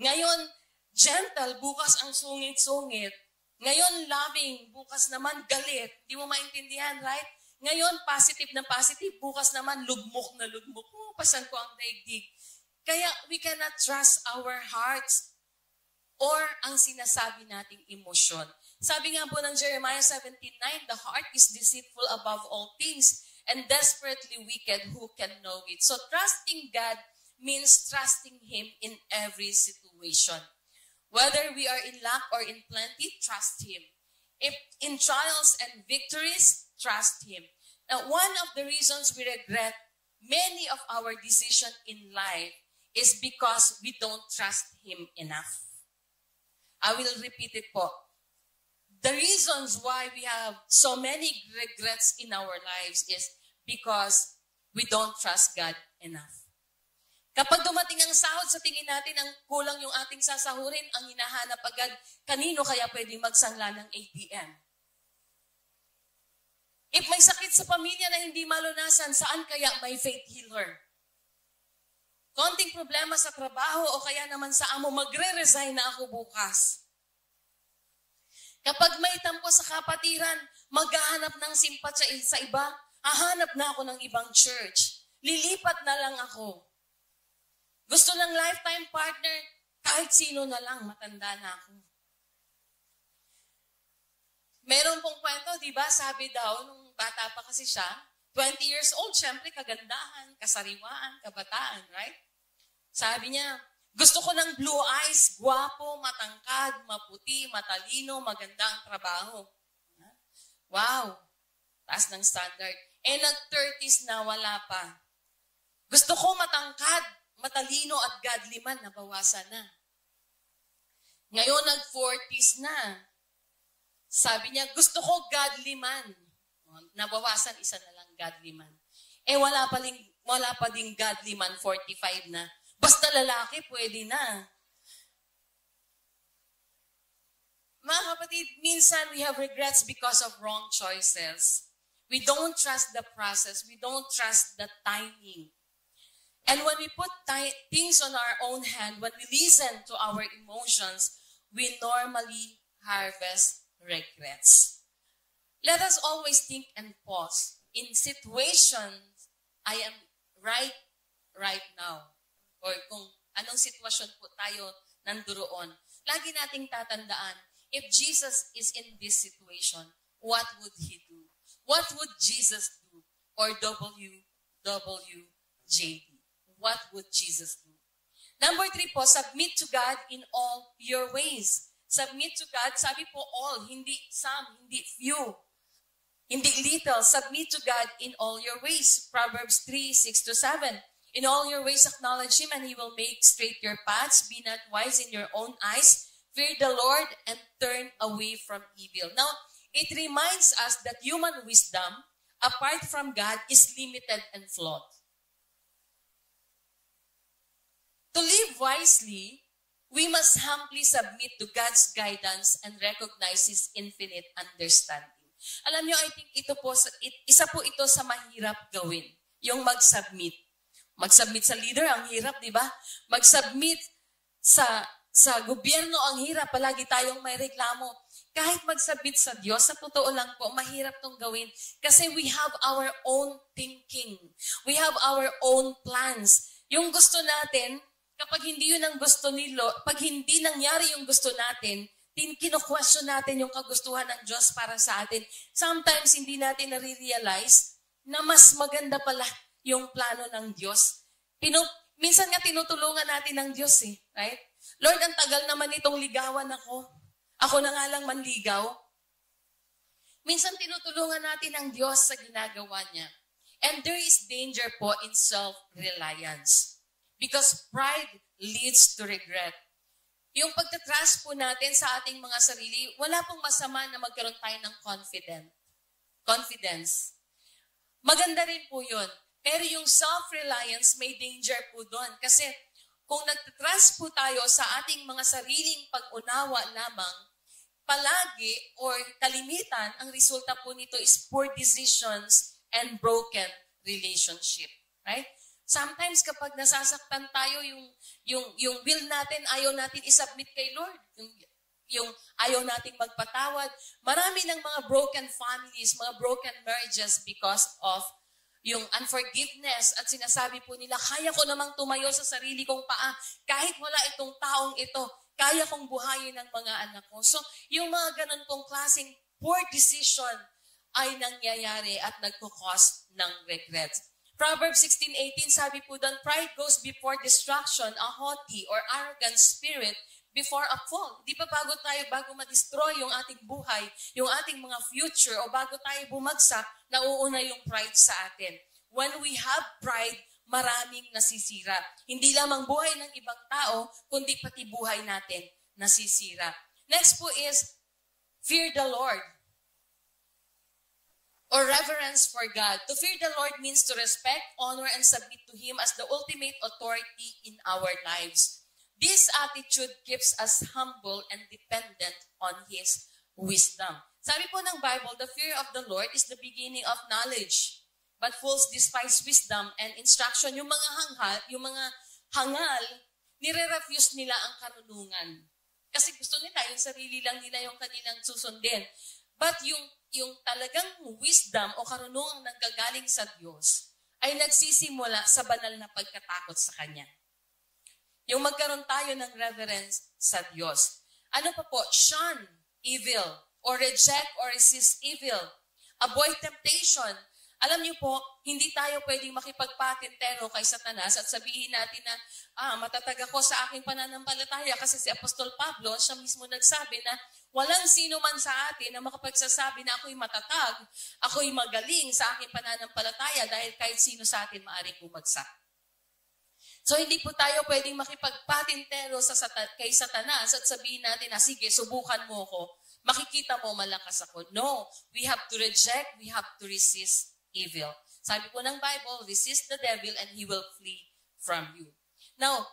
Ngayon, gentle, bukas ang sungit-sungit. Ngayon, loving, bukas naman galit. Di mo maintindihan, right? Ngayon, positive na positive, bukas naman lugmok na lugmok. Pasan ko ang daigdig. Kaya we cannot trust our hearts or ang sinasabi nating emosyon. Sabi nga po ng Jeremiah 17:9, the heart is deceitful above all things and desperately wicked, who can know it? So trusting God means trusting Him in every situation. Whether we are in lack or in plenty, trust Him. If in trials and victories, trust Him. Now, one of the reasons we regret many of our decisions in life is because we don't trust Him enough. I will repeat it po. The reasons why we have so many regrets in our lives is because we don't trust God enough. Kapag dumating ang sahod, sa tingin natin ang kulang yung ating sasahurin, ang hinahanap agad, kanino kaya pwedeng magsangla ng ATM? If may sakit sa pamilya na hindi malunasan, saan kaya may faith healer? Konting problema sa trabaho o kaya naman sa amo, magre-resign na ako bukas. Kapag may tampo sa kapatiran, maghahanap ng simpat sa iba, hahanap na ako ng ibang church. Lilipat na lang ako. Gusto ng lifetime partner, kahit sino na lang, matanda na ako. Meron pong kwento, di ba? Sabi daw, nung bata pa kasi siya, 20 years old, syempre kagandahan, kasariwaan, kabataan, right? Sabi niya, gusto ko ng blue eyes, gwapo, matangkad, maputi, matalino, maganda ang trabaho. Wow! Taas ng standard. Eh, nag-30s na, wala pa. Gusto ko matangkad, matalino at godly man, nabawasan na. Ngayon, nag-40s na. Sabi niya, gusto ko godly man. Nabawasan, isa na lang godly man. Eh, wala pa ding godly man, 45 na. Basta lalaki, pwede na. Mga kapatid, minsan we have regrets because of wrong choices. We don't trust the process. We don't trust the timing. And when we put things on our own hand, when we listen to our emotions, we normally harvest regrets. Let us always think and pause. In situations, I am right now, or kung anong sitwasyon po tayo nanduroon, lagi nating tatandaan, if Jesus is in this situation, what would He do? What would Jesus do? Or WWJD. What would Jesus do? Number 3 po, submit to God in all your ways. Submit to God, sabi po all, hindi some, hindi few, hindi little. Submit to God in all your ways. Proverbs 3:6-7. In all your ways acknowledge Him and He will make straight your paths. Be not wise in your own eyes. Fear the Lord and turn away from evil. Now, it reminds us that human wisdom, apart from God, is limited and flawed. To live wisely, we must humbly submit to God's guidance and recognize His infinite understanding. Alam niyo, I think isa po ito sa mahirap gawin, yung mag-submit. Mag-submit sa leader, ang hirap, di ba? Mag-submit sa gobyerno, ang hirap. Palagi tayong may reklamo. Kahit mag-submit sa Diyos, sa totoo lang po, mahirap tong gawin. Kasi we have our own thinking. We have our own plans. Yung gusto natin, kapag hindi yun ang gusto nilo, pag hindi nangyari yung gusto natin, kino-question natin yung kagustuhan ng Diyos para sa atin. Sometimes, hindi natin nare-realize na mas maganda pala yung plano ng Diyos. Minsan nga tinutulungan natin ng Diyos eh. Right? Lord, ang tagal naman itong ligawan ako. Ako na nga lang manligaw. Minsan tinutulungan natin ng Diyos sa ginagawa niya. And there is danger po in self-reliance. Because pride leads to regret. Yung pagtatrust po natin sa ating mga sarili, wala pong masama na magkaroon tayo ng confidence. Maganda rin po yun. Pero yung self-reliance, may danger po doon. Kasi kung nagtatrust po tayo sa ating mga sariling pag-unawa lamang, palagi or kalimitan, ang resulta po nito is poor decisions and broken relationship. Right? Sometimes kapag nasasaktan tayo, yung will natin, ayaw natin isubmit kay Lord. Yung ayaw nating magpatawad. Marami ng mga broken families, mga broken marriages because of yung unforgiveness. At sinasabi po nila, kaya ko namang tumayo sa sarili kong paa. Kahit wala itong taong ito, kaya kong buhayin ng mga anak ko. So, yung mga ganun pong klaseng poor decision ay nangyayari at nagkukos ng regrets. Proverbs 16:18, sabi po doon, pride goes before destruction, a haughty or arrogant spirit before a fall. Di ba bago ma-destroy yung ating buhay, yung ating mga future, o bago tayo bumagsak, nauuna yung pride sa atin. When we have pride, maraming nasisira. Hindi lamang buhay ng ibang tao, kundi pati buhay natin nasisira. Next po is, fear the Lord. Or reverence for God. To fear the Lord means to respect, honor, and submit to Him as the ultimate authority in our lives. This attitude keeps us humble and dependent on His wisdom. Sabi po ng Bible, the fear of the Lord is the beginning of knowledge. But fools despise wisdom and instruction. Yung mga hangal, nire-refuse nila ang karunungan. Kasi gusto nila, yung sarili lang nila yung kanilang susundin. But yung talagang wisdom o karunungang nanggagaling sa Diyos ay nagsisimula sa banal na pagkatakot sa Kanya. Yung magkaroon tayo ng reverence sa Diyos. Ano pa po? Shun evil or reject or resist evil. Avoid temptation. Alam niyo po, hindi tayo pwedeng makipagpatintero kay Satanas at sabihin natin na, matatag ako sa aking pananampalataya kasi si Apostol Pablo, siya mismo nagsabi na walang sino man sa atin na makapagsasabi na ako'y matatag, ako'y magaling sa aking pananampalataya dahil kahit sino sa atin maaaring bumagsak. So hindi po tayo pwedeng makipagpatintero kay Satanas at sabihin natin na, sige, subukan mo ko, makikita mo malakas ako. No, we have to reject, we have to resist evil. Sabi po ng Bible, resist the devil and he will flee from you. Now,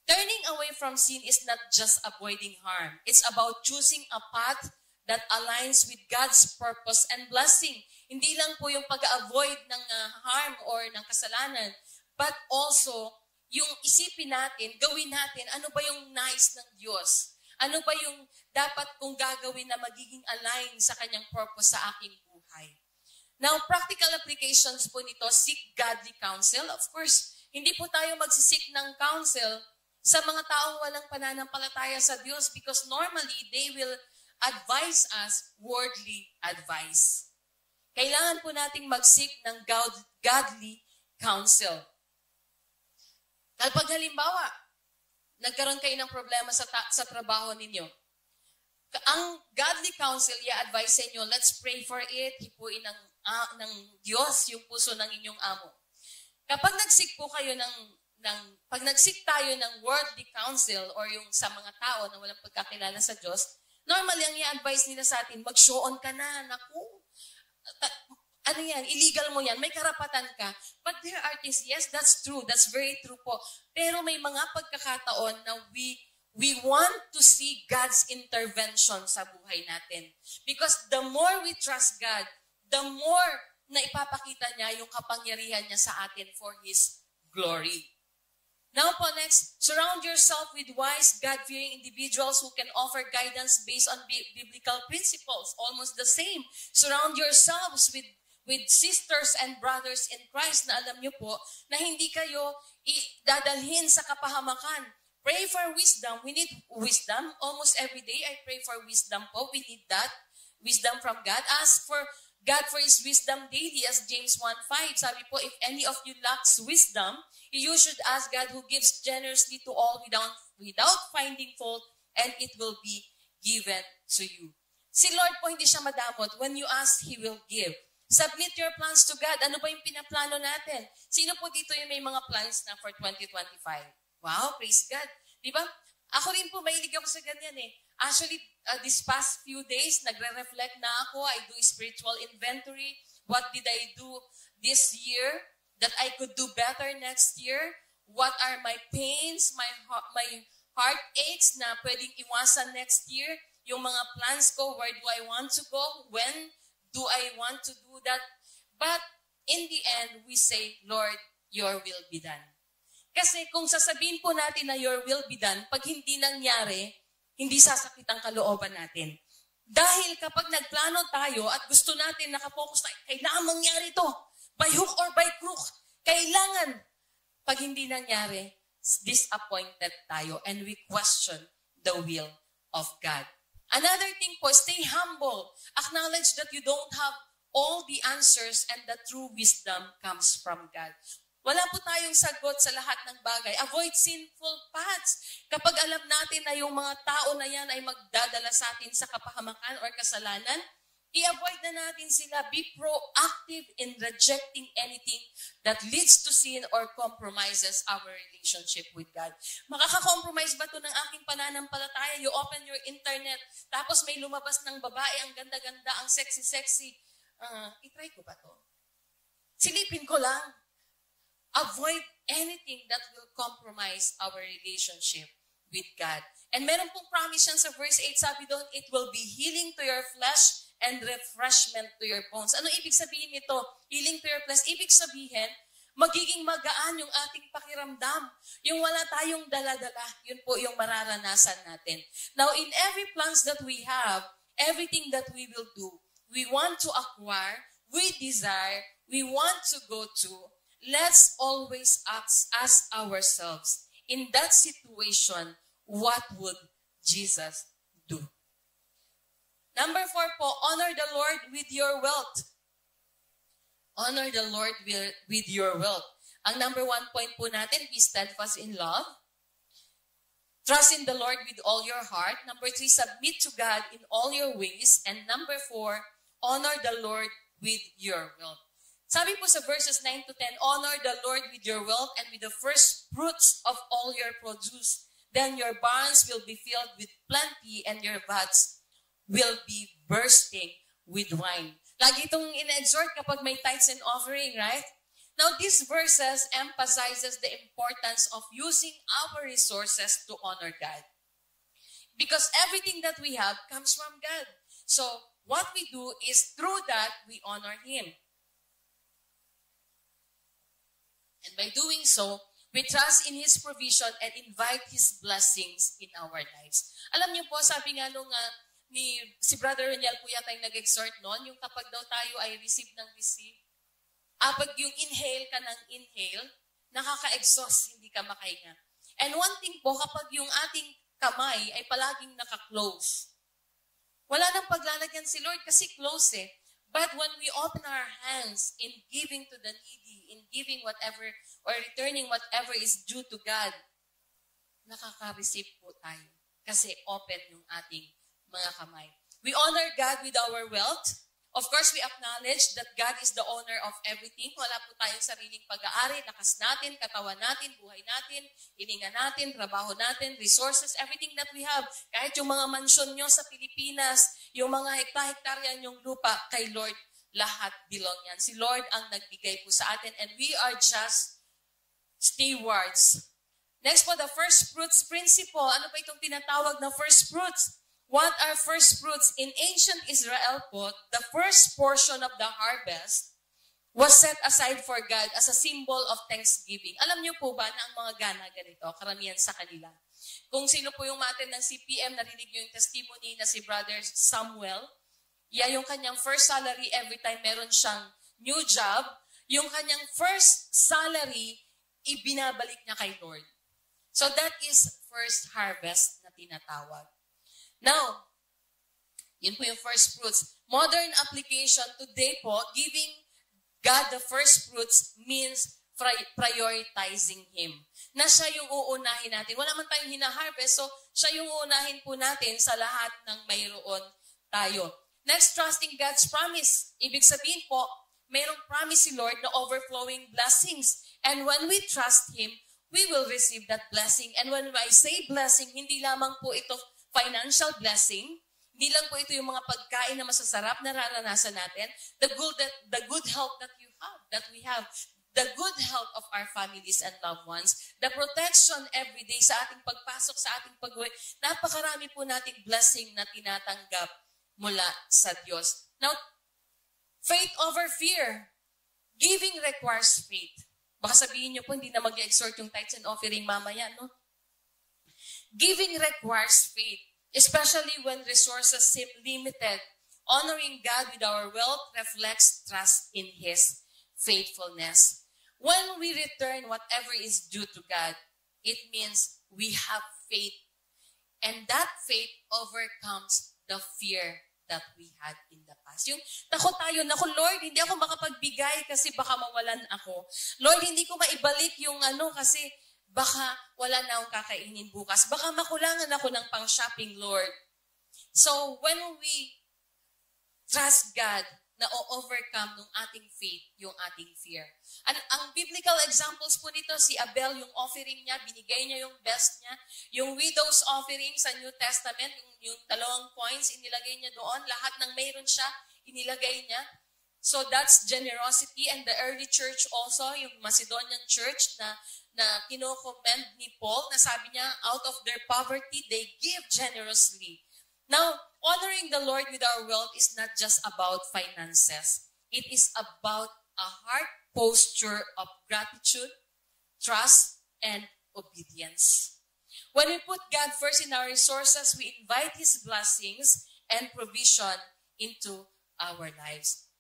turning away from sin is not just avoiding harm. It's about choosing a path that aligns with God's purpose and blessing. Hindi lang po yung pag-avoid ng harm or ng kasalanan, but also yung isipin natin, gawin natin, ano ba yung nais ng Diyos? Ano ba yung dapat kong gagawin na magiging align sa kanyang purpose sa aking buhay? Now, practical applications po nito, seek godly counsel. Of course, hindi po tayo magsisik ng counsel sa mga taong walang pananampalataya sa Diyos because normally, they will advise us worldly advice. Kailangan po nating magsik ng godly counsel. Kapag halimbawa, nagkaroon kayo ng problema sa trabaho ninyo, ang godly counsel, i-advise sa inyo, let's pray for it, hipuin ng Diyos yung puso ng inyong amo. Kapag nagsik po kayo pag nagsik tayo ng worldly counsel or yung sa mga tao na walang pagkakilala sa Diyos, normally ang i-advise nila sa atin, mag-show on ka na, naku, ano yan, illegal mo yan, may karapatan ka. But there are things, yes, that's true, that's very true po. Pero may mga pagkakataon na we want to see God's intervention sa buhay natin. Because the more we trust God, the more na ipapakita niya yung kapangyarihan niya sa atin for His glory. Now po next, surround yourself with wise, God-fearing individuals who can offer guidance based on biblical principles. Almost the same. Surround yourselves with sisters and brothers in Christ na alam niyo po na hindi kayo dadalhin sa kapahamakan. Pray for wisdom. We need wisdom. Almost every day, I pray for wisdom po. We need that. Wisdom from God. Ask for God for His wisdom daily as James 1:5. Sabi po, if any of you lacks wisdom, you should ask God who gives generously to all without finding fault, and it will be given to you. Si Lord po hindi siya madamot. When you ask, He will give. Submit your plans to God. Ano ba yung pinaplano natin? Sino po dito yung may mga plans na for 2025? Wow, praise God. Di ba? Ako rin po, mahilig ako sa ganyan eh. Actually, this past few days, nagre-reflect na ako. I do spiritual inventory. What did I do this year that I could do better next year? What are my pains, my heartaches na pwedeng iwasan next year? Yung mga plans ko, where do I want to go? When do I want to do that? But in the end, we say, Lord, your will be done. Kasi kung sasabihin po natin na your will be done, pag hindi nangyari, hindi sasakit ang kalooban natin. Dahil kapag nagplano tayo at gusto natin nakapokus na, kailangan mangyari to. By hook or by crook. Kailangan. Pag hindi nangyari, disappointed tayo and we question the will of God. Another thing po, stay humble. Acknowledge that you don't have all the answers and the true wisdom comes from God. Wala po tayong sagot sa lahat ng bagay. Avoid sinful paths. Kapag alam natin na yung mga tao na yan ay magdadala sa atin sa kapahamakan or kasalanan, i-avoid na natin sila. Be proactive in rejecting anything that leads to sin or compromises our relationship with God. Makaka-compromise ba ito ng aking pananampalataya? You open your internet, tapos may lumabas ng babae, ang ganda-ganda, ang sexy-sexy. I-try ko ba ito? Silipin ko lang. Avoid anything that will compromise our relationship with God. And meron pong promise yan sa verse 8, sabi doon, it will be healing to your flesh and refreshment to your bones. Ano ibig sabihin nito? Healing to your flesh. Ibig sabihin, magiging magaan yung ating pakiramdam. Yung wala tayong dala-dala, yun po yung mararanasan natin. Now, in every plans that we have, everything that we will do, we want to acquire, we desire, we want to go to, let's always ask ourselves, in that situation, what would Jesus do? Number 4 po, honor the Lord with your wealth. Honor the Lord with your wealth. Ang number 1 point po natin, be steadfast in love. Trust in the Lord with all your heart. Number 3, submit to God in all your ways. And number 4, honor the Lord with your wealth. Sabi po sa verses 9 to 10, honor the Lord with your wealth and with the first fruits of all your produce. Then your barns will be filled with plenty and your vats will be bursting with wine. Lagi itong in-exhort kapag may tithes and offering, right? Now, these verses emphasizes the importance of using our resources to honor God. Because everything that we have comes from God. So, what we do is through that, we honor Him. And by doing so, we trust in His provision and invite His blessings in our lives. Alam niyo po, sabi nga nung si Brother Reniel po yata yung nag-exhort noon, yung kapag daw tayo ay receive ng receive, pag yung inhale ka ng inhale, nakaka-exhaust, hindi ka makahinga. And one thing po, kapag yung ating kamay ay palaging naka-close, wala nang paglalagyan si Lord kasi close eh. But when we open our hands in giving to the needy, in giving whatever, or returning whatever is due to God, nakaka-receive po tayo. Kasi open yung ating mga kamay. We honor God with our wealth. Of course, we acknowledge that God is the owner of everything. Wala po tayong sariling pag-aari, lakas natin, katawan natin, buhay natin, hininga natin, trabaho natin, resources, everything that we have. Kahit yung mga mansyon nyo sa Pilipinas, yung mga hektar-hektaryan yung lupa, kay Lord, lahat belong yan. Si Lord ang nagbigay po sa atin and we are just stewards. Next po, the first fruits principle. Ano pa itong tinatawag na first fruits? What are first fruits? In ancient Israel po, the first portion of the harvest was set aside for God as a symbol of thanksgiving. Alam niyo po ba na ang mga gana ganito, karamihan sa kanila? Kung sino po yung matin ng CPM, narinig niyo yung testimony na si Brother Samuel, yung kanyang first salary every time meron siyang new job, yung kanyang first salary, ibinabalik niya kay Lord. So that is first harvest na tinatawag. Now, yun po yung first fruits. Modern application today po, giving God the first fruits means prioritizing Him. Na siya yung uunahin natin. Wala man tayong hina-harvest, so siya yung uunahin po natin sa lahat ng mayroon tayo. Next, trusting God's promise. Ibig sabihin po, mayroong promise si Lord na overflowing blessings. And when we trust Him, we will receive that blessing. And when I say blessing, hindi lamang po ito financial blessing, hindi lang po ito yung mga pagkain na masasarap na nararanasan natin, the good health that we have, the good health of our families and loved ones, the protection every day sa ating pagpasok, sa ating pag-uwi. Napakarami po nating blessing na tinatanggap mula sa Diyos. Now, faith over fear. Giving requires faith. Baka sabihin niyo po, hindi na mag-exhort yung tithes and offering mamaya, no? Giving requires faith, especially when resources seem limited. Honoring God with our wealth reflects trust in His faithfulness. When we return whatever is due to God, it means we have faith. And that faith overcomes the fear that we had in the past. Yung takot tayo, naku Lord, hindi ako makapagbigay kasi baka mawalan ako. Lord, hindi ko maibalik yung kasi baka wala na akong kakainin bukas. Baka makulangan ako ng pang-shopping, Lord. So, when we trust God, na o-overcome ng ating faith, yung ating fear. Ang biblical examples po nito, si Abel, yung offering niya, binigay niya yung best niya. Yung widow's offering sa New Testament, yung 2 coins, inilagay niya doon. Lahat ng mayroon siya, inilagay niya. So that's generosity. And the early church also, yung Macedonian church na kino-commend ni Paul, na sabi niya, out of their poverty, they give generously. Now, honoring the Lord with our wealth is not just about finances. It is about a heart posture of gratitude, trust, and obedience. When we put God first in our resources, we invite His blessings and provision into our lives.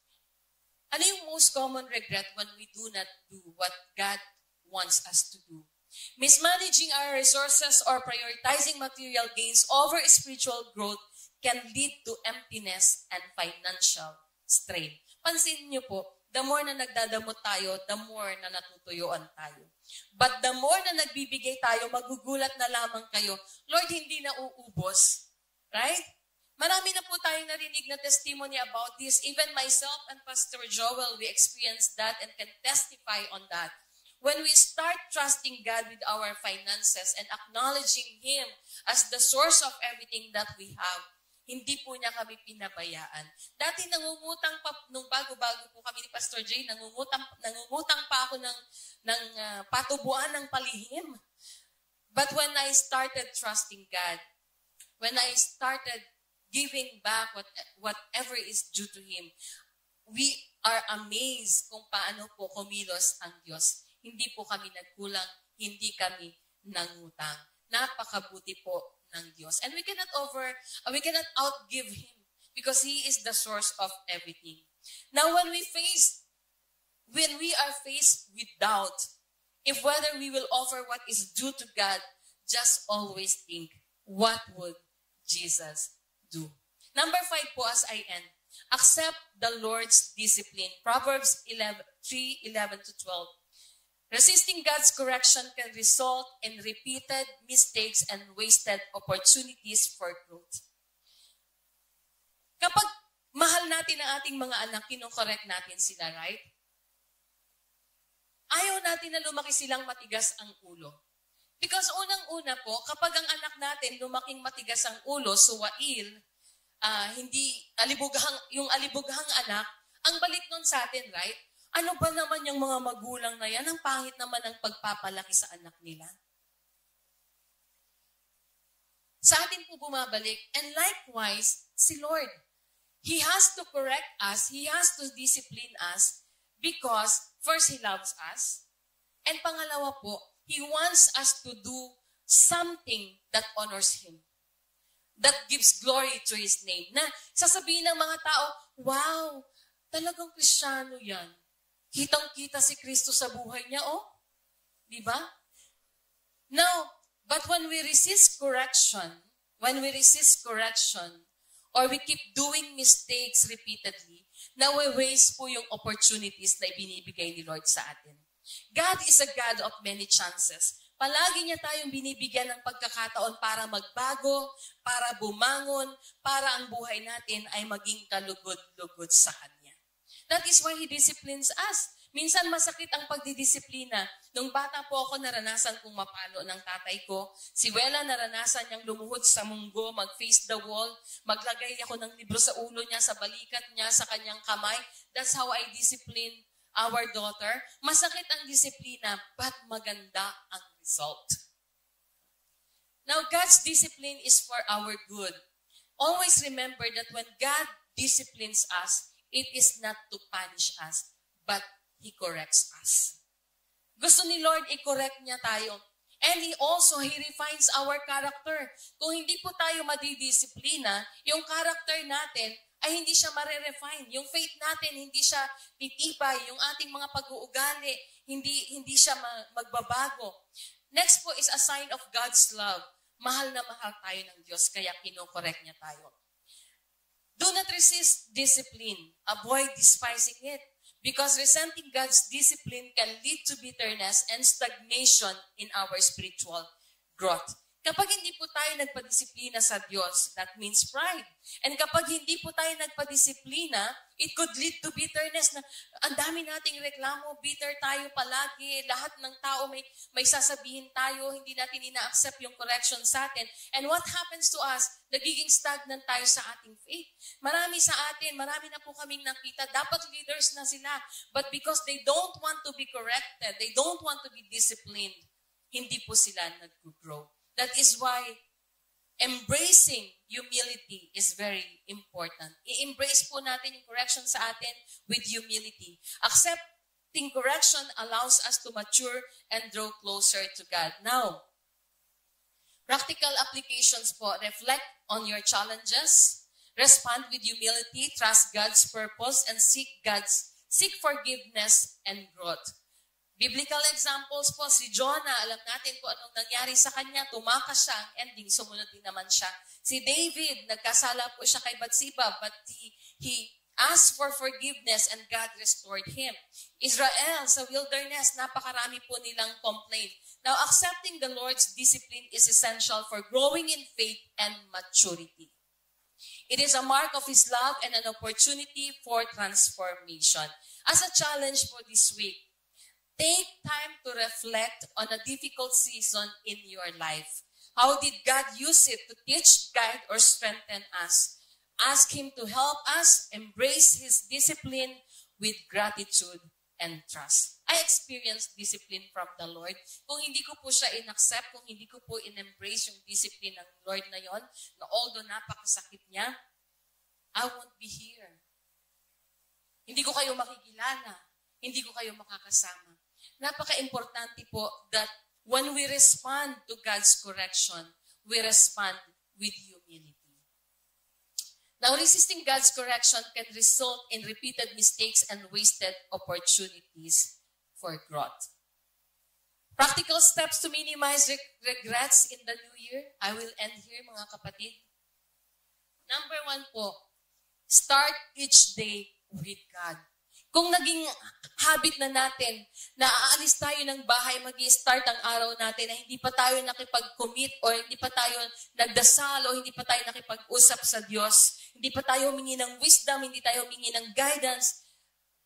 Ano yung most common regret when we do not do what God wants us to do? Mismanaging our resources or prioritizing material gains over spiritual growth can lead to emptiness and financial strain. Pansin niyo po, the more na nagdadamot tayo, the more na natutuyuan tayo. But the more na nagbibigay tayo, magugulat na lamang kayo, Lord, hindi na uubos. Right? Marami na po tayong narinig na testimony about this. Even myself and Pastor Joel, we experienced that and can testify on that. When we start trusting God with our finances and acknowledging Him as the source of everything that we have, hindi po niya kami pinabayaan. Dati nangungutang pa, nung bago-bago po kami ni Pastor Jay, nangungutang pa ako ng patubuan ng palihim. But when I started trusting God, when I started giving back whatever is due to Him, we are amazed kung paano po kumilos ang Diyos. Hindi po kami nagkulang, hindi kami nangutang. Napakabuti po ng Diyos. And we cannot outgive Him because He is the source of everything. Now, when we are faced with doubt, if whether we will offer what is due to God, just always think, what would Jesus do? Number 5 po as I end. Accept the Lord's discipline. Proverbs 3:11-12. Resisting God's correction can result in repeated mistakes and wasted opportunities for growth. Kapag mahal natin ang ating mga anak, kinokorek natin sila, right? Ayaw natin na lumaki silang matigas ang ulo. Because unang-una po, kapag ang anak natin lumaking matigas ang ulo, suwail, hindi yung alibughang anak, ang balik nun sa atin, right? Ano ba naman yung mga magulang na yan? Ang pangit naman ang pagpapalaki sa anak nila. Sa atin po bumabalik. And likewise, si Lord, He has to correct us, He has to discipline us because first, He loves us. And pangalawa po, He wants us to do something that honors Him. That gives glory to His name. Na sasabihin ng mga tao, wow, talagang Kristiyano yan. Kitang-kita si Kristo sa buhay niya, oh. Di ba? Now, but when we resist correction, or we keep doing mistakes repeatedly, nawe-waste po yung opportunities na ibinibigay ni Lord sa atin. God is a God of many chances. Palagi niya tayong binibigyan ng pagkakataon para magbago, para bumangon, para ang buhay natin ay maging kalugod-lugod sa Kanya. That is why He disciplines us. Minsan masakit ang pagdidisiplina. Nung bata po ako, naranasan kong mapalo ng tatay ko. Si Wela, naranasan niyang lumuhod sa munggo, mag-face the wall, maglagay ako ng libro sa ulo niya, sa balikat niya, sa kanyang kamay. That's how I discipline our daughter. Masakit ang disiplina, but maganda ang result. Now, God's discipline is for our good. Always remember that when God disciplines us, it is not to punish us, but He corrects us. Gusto ni Lord, i-correct niya tayo. And He refines our character. Kung hindi po tayo madidisiplina, yung character natin ay hindi siya mare-refine. Yung faith natin, hindi siya titibay. Yung ating mga pag-uugali, hindi siya magbabago. Next po is a sign of God's love. Mahal na mahal tayo ng Diyos, kaya kino-correct niya tayo. Do not resist discipline. Avoid despising it. Because resenting God's discipline can lead to bitterness and stagnation in our spiritual growth. Kapag hindi po tayo nagpadisiplina sa Diyos, that means pride. And kapag hindi po tayo nagpadisiplina, it could lead to bitterness na ang dami nating reklamo, bitter tayo palagi, lahat ng tao may sasabihin tayo, hindi natin ina-accept yung correction sa atin. And what happens to us? Nagiging stagnant tayo sa ating faith. Marami na po kaming nakita, dapat leaders na sila. But because they don't want to be corrected, they don't want to be disciplined, hindi po sila nag-grow. That is why embracing humility is very important. I-embrace po natin yung correction sa atin with humility. Accepting correction allows us to mature and draw closer to God. Now, practical applications po, reflect on your challenges, respond with humility, trust God's purpose, and seek forgiveness and growth. Biblical examples po, si Jonah, alam natin kung anong nangyari sa kanya, tumakas siya, ang ending, sumunod din naman siya. Si David, nagkasala po siya kay Bathsheba, but he asked for forgiveness and God restored him. Israel, sa wilderness, napakarami po nilang complaint. Now, accepting the Lord's discipline is essential for growing in faith and maturity. It is a mark of His love and an opportunity for transformation. As a challenge for this week, take time to reflect on a difficult season in your life. How did God use it to teach, guide, or strengthen us? Ask Him to help us embrace His discipline with gratitude and trust. I experienced discipline from the Lord. Kung hindi ko po siya in-accept, kung hindi ko po in-embrace yung discipline ng Lord na yon, na although napakasakit niya, I won't be here. Hindi ko kayo makikilala. Hindi ko kayo makakasama. Napaka-importante po that when we respond to God's correction, we respond with humility. Now, resisting God's correction can result in repeated mistakes and wasted opportunities for growth. Practical steps to minimize regrets in the new year. I will end here, mga kapatid. Number 1 po, start each day with God. Kung naging habit na natin na aalis tayo ng bahay, mag-i-start ang araw natin na hindi pa tayo nakipag-commit or hindi pa tayo nagdasal o hindi pa tayo nakipag-usap sa Diyos, hindi pa tayo humingi ng wisdom, hindi tayo humingi ng guidance,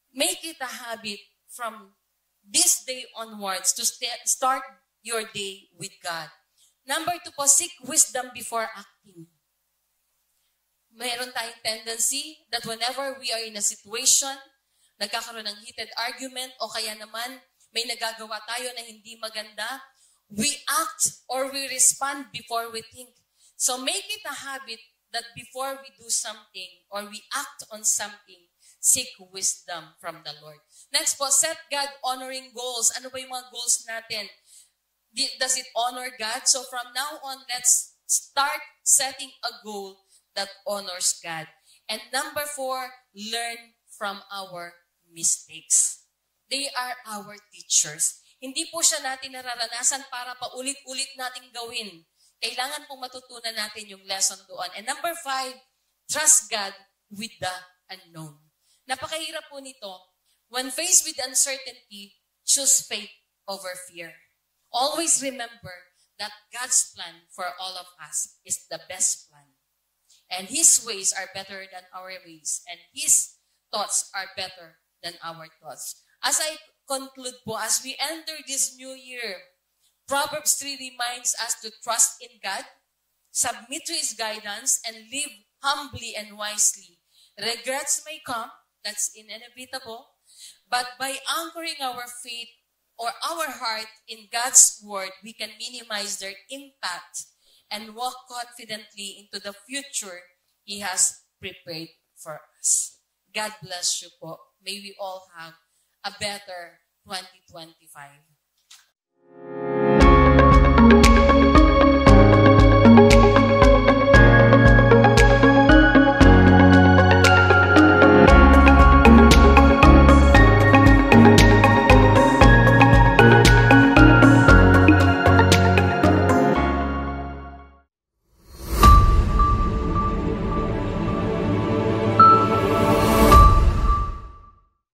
make it a habit from this day onwards to start your day with God. Number 2 po, seek wisdom before acting. Mayroon tayong tendency that whenever we are in a situation, nagkakaroon ng heated argument o kaya naman may nagagawa tayo na hindi maganda, we act or we respond before we think. So make it a habit that before we do something or we act on something, seek wisdom from the Lord. Next po, set God-honoring goals. Ano ba yung mga goals natin? Does it honor God? So from now on, let's start setting a goal that honors God. And number 4, learn from our mistakes. They are our teachers. Hindi po siya natin nararanasan para paulit-ulit nating gawin. Kailangan pong matutunan natin yung lesson doon. And number 5, trust God with the unknown. Napakahirap po nito. When faced with uncertainty, choose faith over fear. Always remember that God's plan for all of us is the best plan. And His ways are better than our ways. And His thoughts are better than our thoughts. As I conclude po, as we enter this new year, Proverbs 3 reminds us to trust in God, submit to His guidance, and live humbly and wisely. Regrets may come, that's inevitable, but by anchoring our faith or our heart in God's word, we can minimize their impact and walk confidently into the future He has prepared for us. God bless you po. May we all have a better 2025.